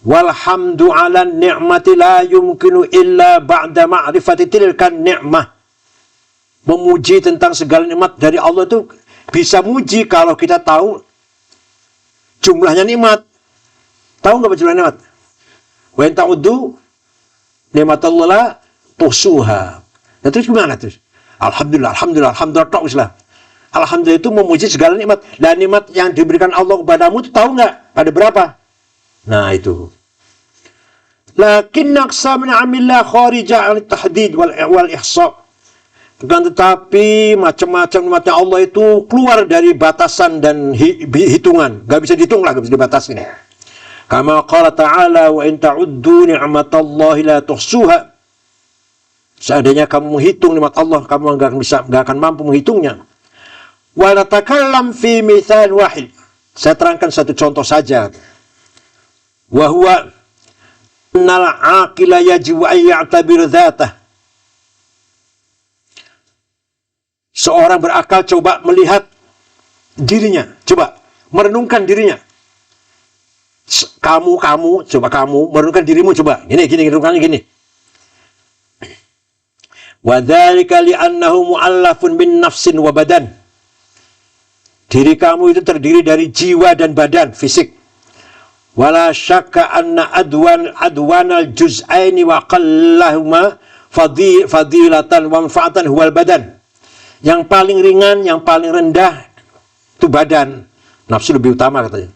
Walhamdu ala ni'mati la yumkinu illa ba'da ma'rifati tilkan ni'mah. Memuji tentang segala nikmat dari Allah itu bisa muji kalau kita tahu jumlahnya nikmat. Tahu nggak jumlah nikmat? Wa in ta'uddu nikmatallahi tuhsuha. Nah terus gimana terus? Alhamdulillah ta'uslah. Alhamdulillah itu memuji segala nikmat. Dan nikmat yang diberikan Allah kepadamu itu tahu nggak? Ada berapa? Nah itu. Lakin naqsa min amillah kharija an tahdid wal ihsa. Bukan tetapi macam-macam nikmatnya Allah itu keluar dari batasan dan hitungan. Nggak bisa dihitung lah, nggak bisa dibatasin. Kama qala ta'ala wa in ta'uddu ni'matallahi la tuhsuha. Seandainya kamu menghitung nikmat Allah, kamu enggak akan mampu menghitungnya. Wa natakallam fi mithal wahid. Saya terangkan satu contoh saja. Wa huwa annal aqila yajibu an ya'tabir dzatah. Seorang berakal coba melihat dirinya, coba merenungkan dirinya. Kamu merenungkan dirimu, coba gini renungkannya gini. Wa dzalika li'annahu mu'allafun min nafsin wa badan. Diri kamu itu terdiri dari jiwa dan badan, fisik. Wala syakka anna adwanal juz'aini wa qallahuma fadilatan wa manfaatan huwal badan. Yang paling ringan, yang paling rendah itu badan. Nafsu lebih utama katanya.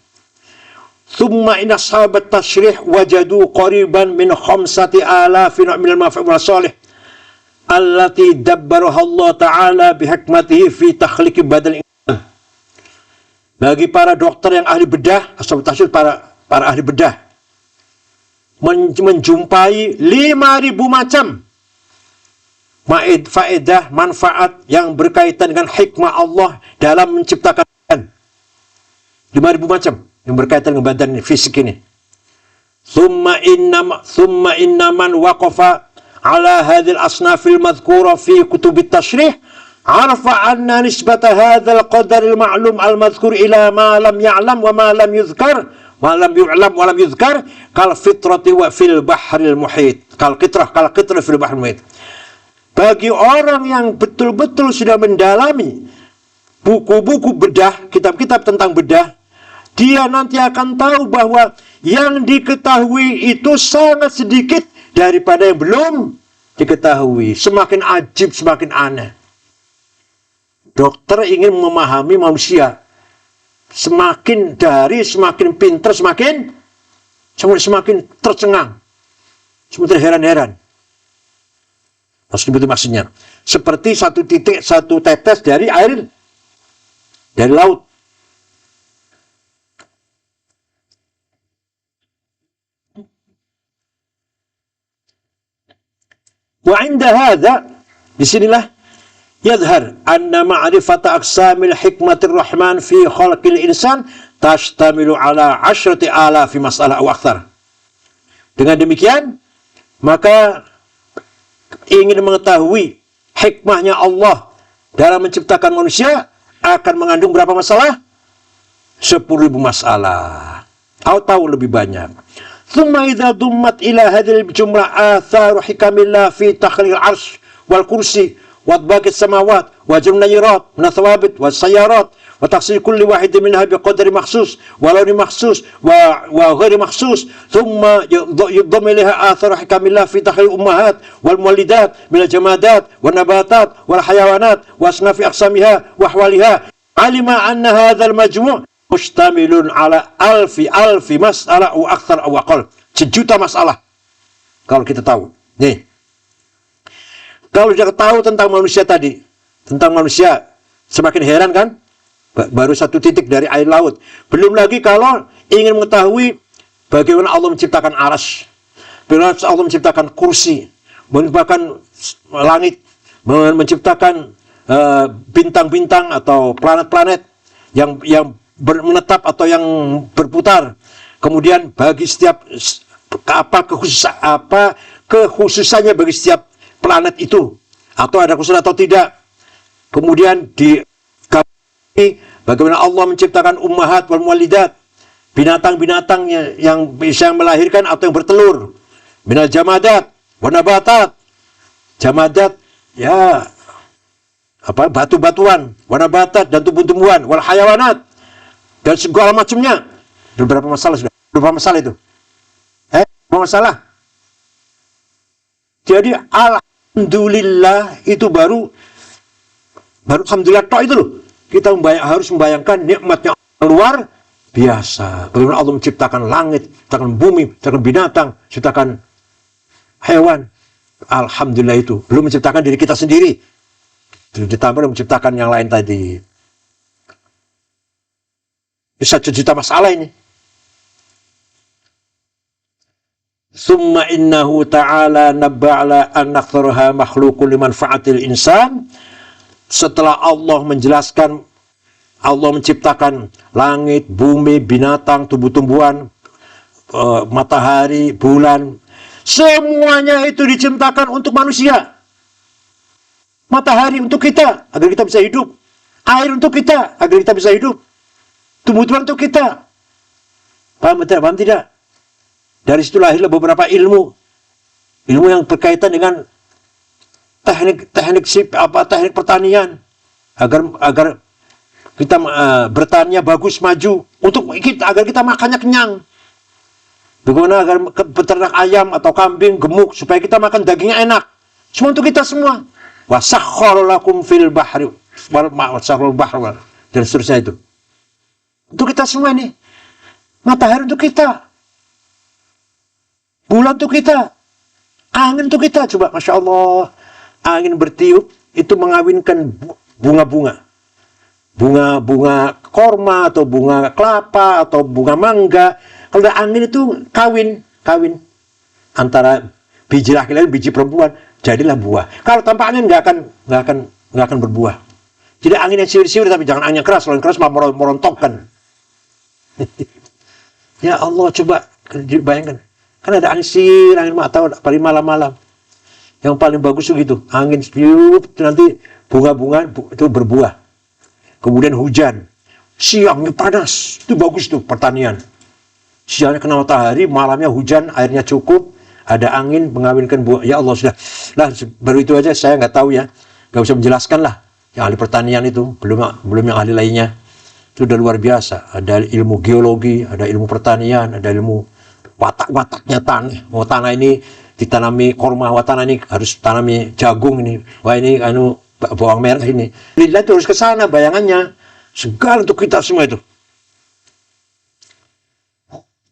Thumma inna sahabat tasyrih wajadu qariban min 5,000 min al-maf'ul salih allati dabbaraha Allah Ta'ala bihikmatihi fi takhliqi badal insan. Bagi para dokter yang ahli bedah, asal tasyrih para ahli bedah menjumpai 5.000 macam faedah, manfaat yang berkaitan dengan hikmah Allah dalam menciptakan 5.000 macam yang berkaitan dengan badan fisik ini. Thumma inna man waqafa ala hadhil asnafil madhkura fi kutubit tashrih arfa anna nisbata hadzal qadar al ma'lum al madhkur ila ma lam ya'lam wa ma lam yuzkar wa lam yu'lam wa lam yuzkar kal fitrati wa fil bahril muhit kal qitrah fil bahril muhit. Bagi orang yang betul-betul sudah mendalami buku-buku bedah, kitab-kitab tentang bedah, dia nanti akan tahu bahwa yang diketahui itu sangat sedikit daripada yang belum diketahui. Semakin ajib, semakin aneh. Dokter ingin memahami manusia. Semakin pintar, semakin tercengang. Semakin terheran-heran. Itu maksudnya. Seperti satu tetes dari air, dari laut. Wa 'inda hadza, disinilah yadhhar anna ma'rifata aqsamil hikmatir rahman fi khalqil insan tashtamilu ala 10,000 masalah aw akthar. Dengan demikian, maka ingin mengetahui hikmahnya Allah dalam menciptakan manusia akan mengandung berapa masalah? 10,000 masalah atau lebih banyak. Thumma idza dummat ila hadhil jumlah atharu hikamillah fi takhliqil arsy wal kursi wa baqis samawat wa jamnayirat min thawabit was sayarat wa tafsir kulli wahid minha biqadri makhsus wa lawni makhsus wa ghairi makhsus thumma yudamm ilaiha atharu hikamillah fi takhliqil ummahat wal muwallidat min al jamadat wan nabatat wal hayawanat wa asnafi aqsamiha wa ahwaliha alima anna hadzal majmu' mustamilun ala alfi masalah wa akthar aw aqal. 1.000.000 masalah. Kalau kita tahu. Nih. Kalau sudah tahu tentang manusia tadi, tentang manusia, semakin heran kan? Baru 1 titik dari air laut. Belum lagi kalau ingin mengetahui bagaimana Allah menciptakan arsy, bagaimana Allah menciptakan kursi, menciptakan langit, menciptakan bintang-bintang atau planet-planet yang menetap atau yang berputar. Kemudian bagi setiap apa kekhususannya bagi setiap planet itu, atau ada khusus atau tidak. Kemudian bagaimana Allah menciptakan ummahat wal muwallidat, binatang-binatang yang bisa melahirkan atau yang bertelur, minal jamadat wa nabatat. Jamadat ya batu-batuan, wa nabatat dan tumbuh-tumbuhan, wal hayawanat dan segala macamnya. Berapa masalah sudah? Berapa masalah itu? Berapa masalah? Jadi alhamdulillah itu baru alhamdulillah toh itu loh. Kita harus membayangkan nikmatnya luar biasa. Bagaimana Allah menciptakan langit, menciptakan bumi, menciptakan binatang, menciptakan hewan. Alhamdulillah itu. Belum menciptakan diri kita sendiri. Ditambah menciptakan yang lain tadi. Bisa 1.000.000 masalah ini. Summa innahu ta'ala nabba'ala an aktsaraha makhluqun limanfa'atil insan. Setelah Allah menjelaskan, Allah menciptakan langit, bumi, binatang, tumbuh-tumbuhan, matahari, bulan. Semuanya itu diciptakan untuk manusia. Matahari untuk kita, agar kita bisa hidup. Air untuk kita, agar kita bisa hidup. Tumbuh-tumbuhan untuk kita. Paham tidak? Paham tidak? Dari situ lahirlah beberapa ilmu. Ilmu yang berkaitan dengan teknik pertanian. Agar kita bertaninya bagus, maju. Untuk kita, agar kita makannya kenyang. Bagaimana agar peternak ayam atau kambing gemuk, supaya kita makan dagingnya enak. Semua untuk kita semua. Wa sakhkhara lakum fil bahri wal bahr dan seterusnya itu. Untuk kita semua ini. Matahari untuk kita. Bulan untuk kita. Angin untuk kita. Coba, Masya Allah. Angin bertiup, itu mengawinkan bunga-bunga. Bunga korma, atau bunga kelapa, atau bunga mangga. Kalau ada angin itu kawin. Antara biji laki-laki dan biji perempuan. Jadilah buah. Kalau tanpa angin nggak akan berbuah. Jadi angin yang siwir-siwir, tapi jangan angin yang keras. Kalau yang keras malah merontokkan. Ya Allah, coba bayangkan. Kan ada angin sir, angin mata, paling malam-malam. Yang paling bagus itu gitu. Angin siup, nanti bunga-bunga itu berbuah. Kemudian hujan. Siangnya panas. Itu bagus tuh pertanian. Siangnya kena matahari, malamnya hujan, airnya cukup. Ada angin mengawinkan buah. Ya Allah, sudah. Lah, baru itu aja saya nggak tahu ya. Nggak usah menjelaskan lah. Yang ahli pertanian itu. Belum yang ahli lainnya. Itu udah luar biasa. Ada ilmu geologi, ada ilmu pertanian, ada ilmu watak-wataknya tanah. Mau tanah ini ditanami korma, tanah ini harus tanami jagung ini. Wah ini bawang merah ini. Lillah itu harus ke sana bayangannya. Segala untuk kita semua itu.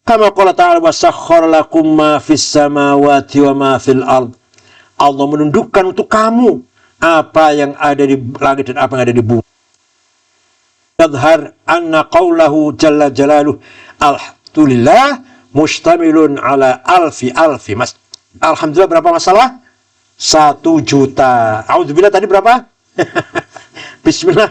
Kama qala ta'ala wa sakhkhara lakum ma fis samawati wa ma fil ard. Allah menundukkan untuk kamu apa yang ada di langit dan apa yang ada di bumi. Yadhhar anna qawlahu jalla jalaluh alhamdulillah mustamilun ala alfi mas. Alhamdulillah berapa masalah? 1 juta. Auzubillah tadi berapa? Bismillah.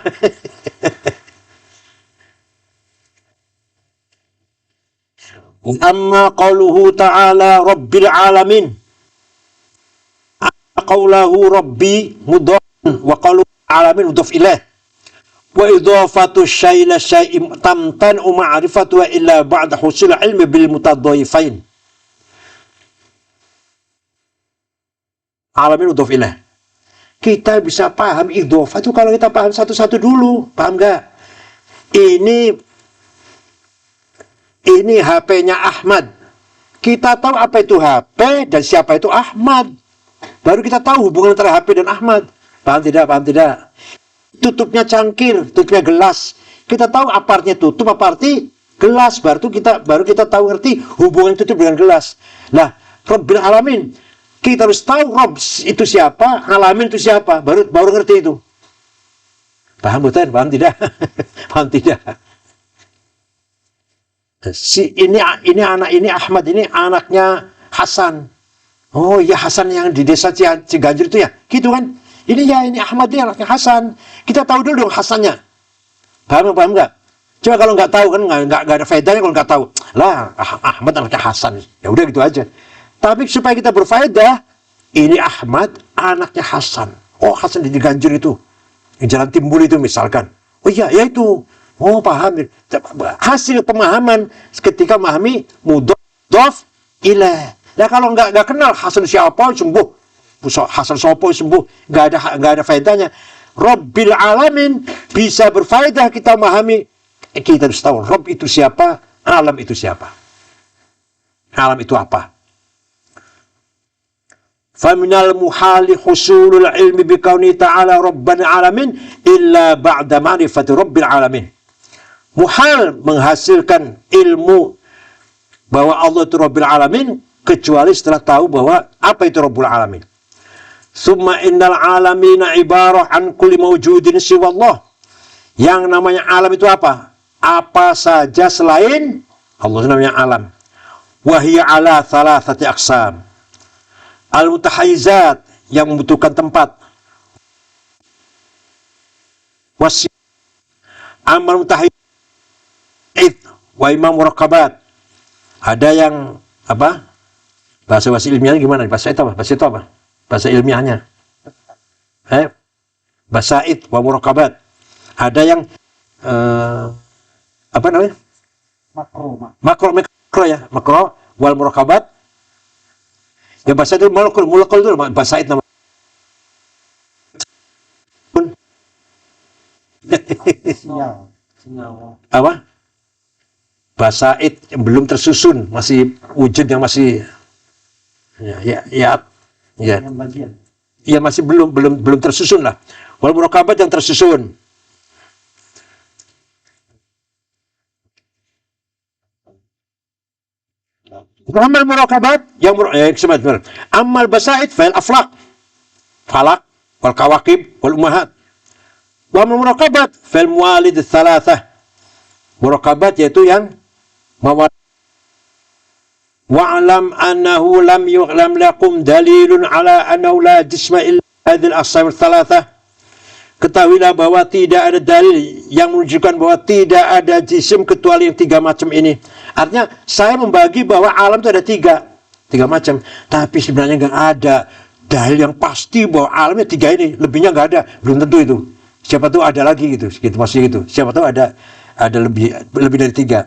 Amma qauluhu ta'ala rabbil alamin. Qaulahu rabbi mudhaf wa qauluhu alamin mudhaf ilaih. Wa idhafatu syai' la syai'in tamtan ma'rifatu illa ba'da husul ilmi bil mutadhaifain. Alamin mudhaf ilaih. Kita bisa paham idhofah itu kalau kita paham satu-satu dulu, paham nggak? Ini HP-nya Ahmad. Kita tahu apa itu HP dan siapa itu Ahmad. Baru kita tahu hubungan antara HP dan Ahmad. Paham tidak? Paham tidak? Tutupnya cangkir, tutupnya gelas. Kita tahu apa artinya tutup, apa arti gelas. Baru kita tahu ngerti hubungan tutup dengan gelas. Nah, Rabbil Alamin. Kita harus tahu Rob itu siapa, Alamin itu siapa. Baru ngerti itu. Paham betul? Paham tidak? Paham tidak? Ini anak ini Ahmad ini anaknya Hasan. Oh iya, Hasan yang di desa Ciganjur itu ya, gitu kan? Ini Ahmad ini anaknya Hasan. Kita tahu dulu dong Hasannya. Paham nggak? Coba kalau nggak tahu kan nggak ada faedahnya kalau nggak tahu. Lah Ahmad anaknya Hasan. Ya udah gitu aja. Tapi supaya kita berfaedah, ini Ahmad anaknya Hasan. Oh Hasan di Ciganjur itu, yang Jalan Timbul itu misalkan. Oh iya, ya itu. Oh paham. Hasil pemahaman ketika memahami mudhof ilaih. Nah kalau nggak kenal Hasan siapa sembuh, Hasan sopo sembuh, nggak ada faedahnya. Rabbil Alamin bisa berfaedah kita memahami. Kita harus tahu Rabb itu siapa, alam itu siapa. Alam itu apa? Faminal muhali husulul ilmi bikauni ta'ala Rabban alamin illa ba'da ma'rifati Rabbil Alamin. Muhal menghasilkan ilmu bahwa Allah itu Rabbil Alamin kecuali setelah tahu bahwa apa itu Rabbul Alamin. Summa innal alamina ibarah an kulli mawjudin siwallah. Yang namanya alam itu apa? Apa saja selain Allah itu namanya alam. Wahia ala thalathati aqsam. Al-mutahayyizat yang membutuhkan tempat. Wasi amal mutahayyid wa imam muraqabat. Ada yang apa? Bahasa ilmiahnya gimana? Bahasa itu apa? Bahasa ilmiahnya. Basaid wa muraqabat. Ada yang apa namanya? Makro ya, makro wal muraqabat. Ya bahasa itu molekul itu bahasa itu namanya. Apa? Bahasa yang belum tersusun, masih wujud yang masih ya masih belum tersusun lah. Wal muraqabat yang tersusun. Amal muraqabat yang amal basaid fil aflaq falak wal kawakib wal ummahat. Wa amal muraqabat fil muwalid tsalatsah. Muraqabat yaitu yang wa'lam annahu lam lakum dalilun ala annahu la jisma illa hadhihi al-aqsam tsalatsah. Ketahuilah bahwa tidak ada dalil yang menunjukkan bahwa tidak ada jisim kecuali yang 3 macam ini. Artinya saya membagi bahwa alam itu ada tiga macam. Tapi sebenarnya nggak ada dalil yang pasti bahwa alamnya 3 ini. Lebihnya nggak ada. Belum tentu itu. Siapa tahu ada lagi gitu. Maksudnya gitu. Siapa tahu ada lebih dari 3.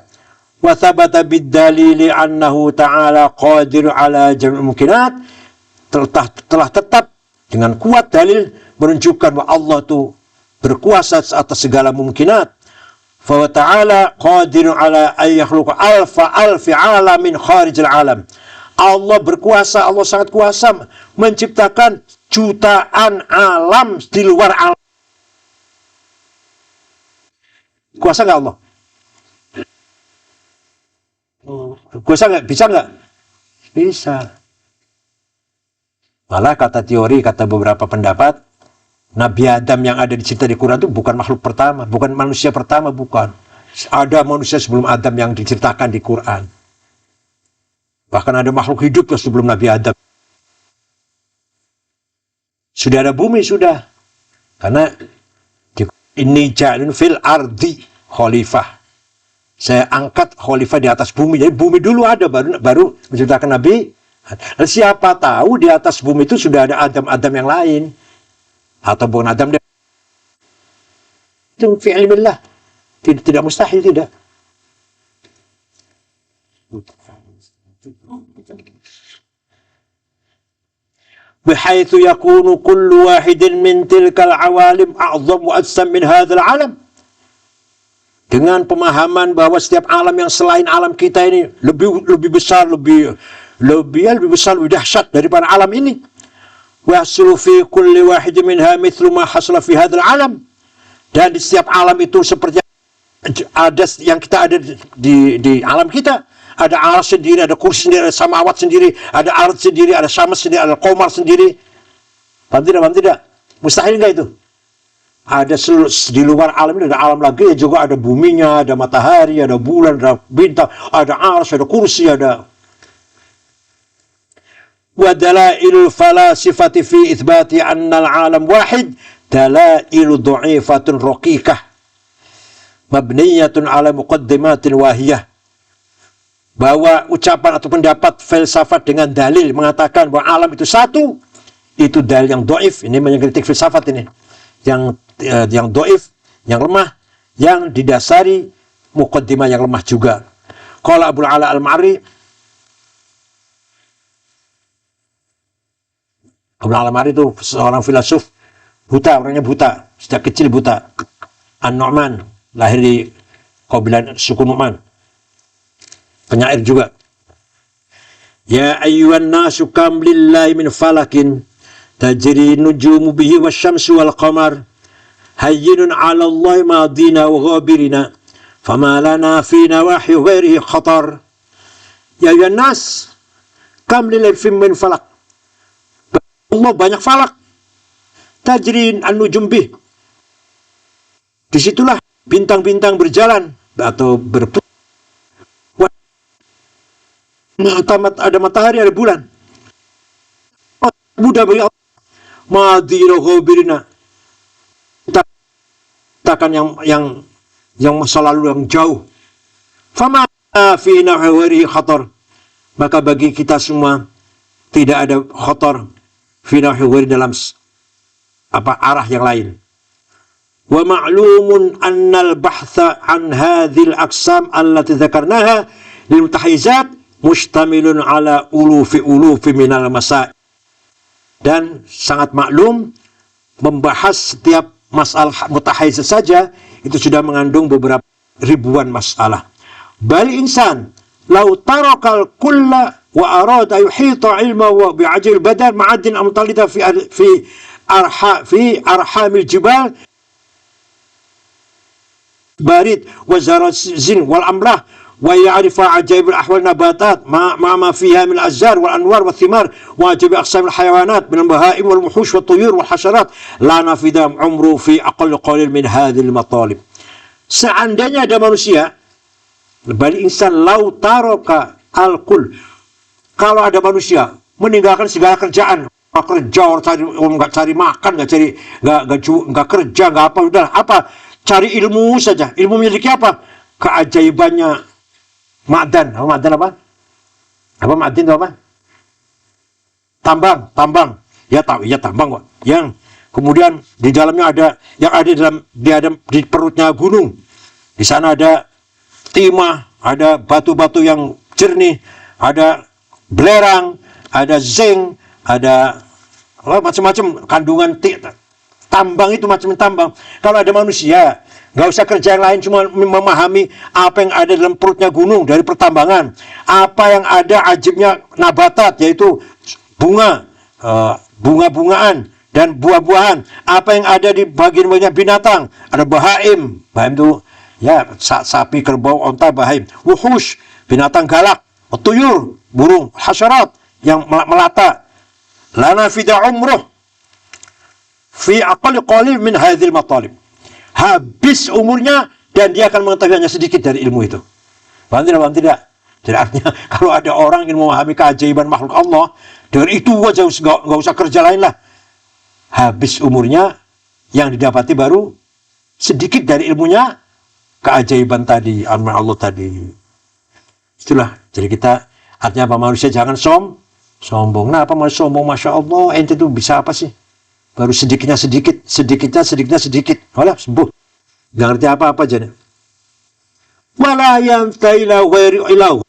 Wa thabata bid-dalili annahu ta'ala qadir ala jam'il mumkinat. Telah tetap dengan kuat dalil menunjukkan bahwa Allah itu berkuasa atas segala mungkinat. Fa ta'ala qadirun ala ay yakhluqa alfi alamin kharijil alam. Allah berkuasa, Allah sangat kuasa menciptakan jutaan alam di luar alam. Kuasa nggak Allah? Kuasa nggak? Bisa nggak? Bisa. Malah kata teori, kata beberapa pendapat, Nabi Adam yang ada dicipta di Quran itu bukan makhluk pertama, bukan manusia pertama, bukan. Ada manusia sebelum Adam yang diciptakan di Quran. Bahkan ada makhluk hidup sebelum Nabi Adam. Sudah ada bumi, sudah. Karena ini ja'ilun fil ardi khalifah. Saya angkat khalifah di atas bumi. Jadi bumi dulu ada, baru menciptakan Nabi. Siapa tahu di atas bumi itu sudah ada Adam-Adam yang lain. Atau bukan Adam. Itu fi ilmillah. Tidak mustahil, tidak. بحيث يكون كل واحد من تلك العوالم أعظم وأجسم من هذا العالم. Dengan pemahaman bahwa setiap alam yang selain alam kita ini lebih besar, lebih besar, lebih dahsyat daripada alam ini. Wa yahsulu fi kulli wahid minha mithlu ma hasala fi hadzal alam. Dan di setiap alam itu seperti ada yang kita ada di alam kita. Ada aras sendiri, ada kursi sendiri, ada samawat sendiri, ada ard sendiri, ada syams sendiri, ada qamar sendiri. Paham tidak? Mustahil enggak itu? Ada di luar alam ini, ada alam lagi, juga ada buminya, ada matahari, ada bulan, ada bintang, ada aras, ada kursi, ada. Wa dalailul falasifati fi itsbati anna al-alam wahid dalailu dha'ifatun raqiqah mabniyatun ala muqaddimatin wahiyah. Bahwa ucapan atau pendapat filsafat dengan dalil mengatakan bahwa alam itu satu, itu dalil yang doif. Ini mengkritik filsafat ini, yang doif, yang lemah, yang didasari muqaddimah yang lemah juga. Qala Abu Ala Al-Ma'ri, Abu Ala Al-Ma'ri itu seorang filsuf buta, orangnya buta, sejak kecil buta. An-Nu'man, lahir di kabilah suku Nu'man, penyair juga. Ya ayyuhan nasu kam lillahi min falakin tajri nujumu bihi wasyamsu wal qamar hayyinun 'ala Allahi madina wa ghabirina fama lana fi nawahi ghairihi khatar. Ya ayyuhan nas kam lillahi min falak. Allah banyak falak. Tajri an-nujum bih. Disitulah bintang-bintang berjalan atau berputar. Ada matahari, ada bulan. Mudah bagi Allah. Madina ghabirina. Katakan yang masa lalu yang jauh. Fama fi nahwari khatar. Maka bagi kita semua tidak ada khatar fi nahwari dalam arah yang lain. Wa ma'lumun annal bahtha an hadhil aqsam allati dzakarnaha lil mutahayyizat mustamilun ala ulufi minal masail. Dan sangat maklum, membahas setiap masalah mutahayyizat saja itu sudah mengandung beberapa ribuan masalah. Bal insan law tarakal kulla wa arada yuhita ilma wa bi'ajil badar ma'adin amtalita fi arhamil jibal barid wa zarazin wal amlah wa ya'rifa ajaib al-ahwal nabatat ma fiha min al-azhar wal anwar wal thimar wa ajaib aqsam al-hayawanat min al-bahaim wal muhush wal tuyur wal hasyarat la nafida umru fi aqall qalil min hadhihi al-matalib. Seandainya ada manusia, bal insan law taraka al-kull, kalau ada manusia meninggalkan segala kerjaan, kerja, nggak cari makan, nggak kerja, nggak apa, udah apa, cari ilmu saja. Ilmu memiliki apa? Keajaibannya ma'dan. Ma'dan apa? Apa ma'dan itu apa? Tambang. Ya tahu, ya tambang kok. Yang kemudian di dalamnya ada yang ada di perutnya gunung. Di sana ada timah, ada batu-batu yang jernih, ada belerang, ada zinc, ada macam-macam kandungan tambang itu macam tambang. Kalau ada manusia, nggak usah kerja yang lain, cuma memahami apa yang ada dalam perutnya gunung dari pertambangan, apa yang ada ajibnya nabatat, yaitu bunga-bungaan dan buah-buahan, apa yang ada di bagian-bagian binatang, ada bahaim itu ya sapi, kerbau, onta, bahaim, wuhush, binatang galak, tuyur, burung, hasyarat yang melata. Lana fida umruh fi aqalli qalil min hadhil matalib. Habis umurnya dan dia akan mengetahui hanya sedikit dari ilmu itu. Paham tidak? Jadi artinya kalau ada orang ingin memahami keajaiban makhluk Allah, dari itu aja nggak usah kerja lain lah. habis umurnya, yang didapati baru sedikit dari ilmunya, keajaiban tadi, anugerah Allah tadi. Itulah, jadi kita, artinya apa, manusia jangan sombong. Nah, apa mau sombong? Masya Allah, ente tuh bisa apa sih? Baru sedikitnya sedikit. Walah, sembuh. Nggak ngerti apa-apa aja. Wala yantaila ghairi ilahu.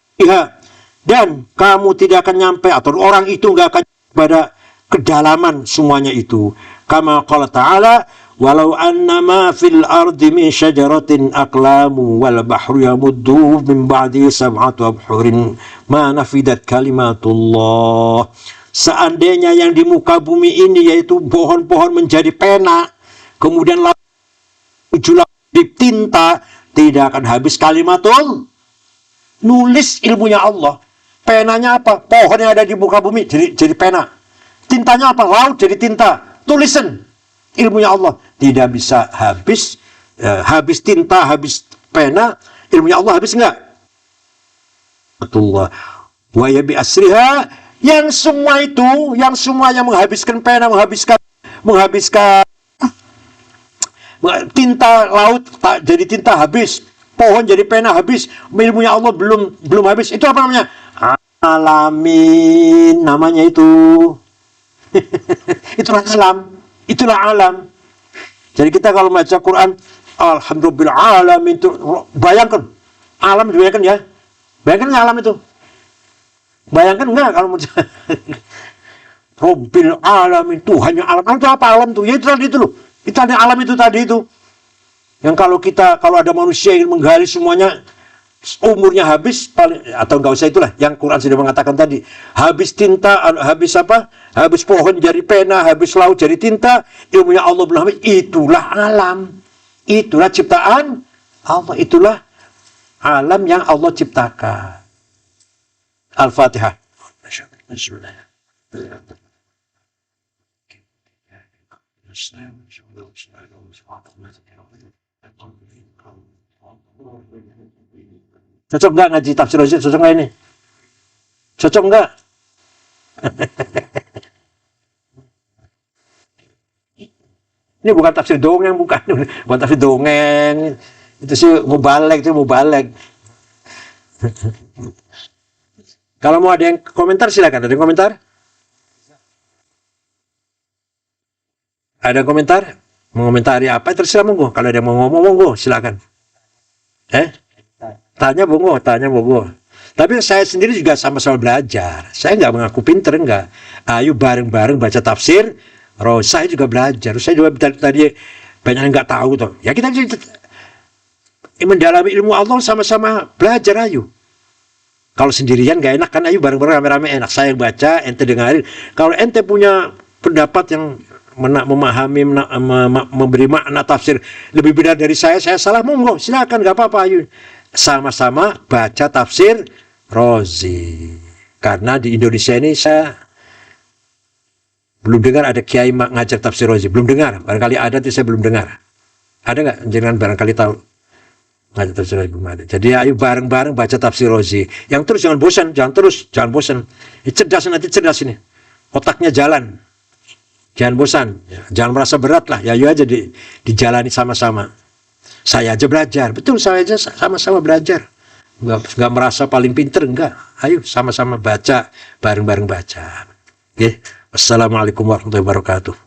Dan kamu tidak akan nyampe, atau orang itu nggak akan pada kedalaman semuanya itu. Kama qala ta'ala, walau annama fil ardi min syajaratin aqlamu wal bahru yamuddu min ba'di sab'atu abhurin ma nafidat kalimatullah. Seandainya yang di muka bumi ini, yaitu pohon-pohon menjadi pena, kemudian tujuh di tinta, tidak akan habis kalimatul. Nulis ilmunya Allah. Penanya apa? Pohon yang ada di muka bumi jadi pena. Tintanya apa? Laut jadi tinta. Tulisan ilmunya Allah. Tidak bisa habis. Habis tinta, habis pena. Ilmunya Allah habis enggak? Betul. Wa yabi asriha. Yang semua itu, yang semuanya menghabiskan pena, menghabiskan tinta, laut jadi tinta habis, pohon jadi pena habis, ilmunya Allah belum habis. Itu apa namanya? Alamin, namanya itu. Itulah alam. Jadi kita kalau baca Quran, alhamdulillah alamin, itu bayangkan alam, bayangkan ya. Bayangkan alam itu. Bayangkan enggak kalau baca Rabbil alamin, Tuhannya alam. Itu apa alam tuh? Ya itu tadi itu loh. Itu ada alam itu tadi itu. Yang kalau ada manusia yang menggali semuanya, umurnya habis, atau enggak usah itulah, yang Quran sudah mengatakan tadi, habis tinta, habis apa? Habis pohon jadi pena, habis laut jadi tinta, ilmunya Allah belum habis. Itulah alam. Itulah ciptaan Allah. Itulah alam yang Allah ciptakan. Al-Fatihah. Cocok nggak ngaji tafsir Razi? Cocok nggak ini? Cocok nggak? Ini bukan tafsir dongeng, bukan tafsir dongeng. Itu sih mubalek, Kalau mau ada yang komentar silakan. Ada yang komentar? Ada komentar? Mau komentari apa? Terserah monggo. Kalau ada yang mau ngomong monggo, silakan. Tanya monggo. Tapi saya sendiri juga sama-sama belajar. Saya nggak mengaku pinter, enggak. Ayo bareng-bareng baca tafsir. Saya juga belajar. Saya juga tadi banyak yang nggak tahu tuh. Ya kita mendalami ilmu Allah sama-sama belajar, ayo. Kalau sendirian nggak enak kan, ayo bareng-bareng rame-rame enak. Saya yang baca, ente dengarin. Kalau ente punya pendapat yang memahami, memberi makna tafsir lebih benar dari saya salah, monggo, silakan, nggak apa-apa, ayo. Sama-sama baca tafsir Razi. Karena di Indonesia ini saya belum dengar ada kiai ngajar tafsir Razi. Belum dengar. Barangkali ada, tapi saya belum dengar. Ada nggak? Jangan barangkali tahu. Ngajar tafsir Razi belum ada. Jadi ayo bareng-bareng baca tafsir Razi. Yang terus jangan bosan. Cerdas ini. Otaknya jalan. Jangan bosan. Jangan merasa berat lah. Ya ayo aja dijalani sama-sama. Saya aja belajar. Betul, saya aja sama-sama belajar. Nggak merasa paling pinter, enggak. Ayo sama-sama baca, bareng-bareng baca. Oke. Wassalamualaikum warahmatullahi wabarakatuh.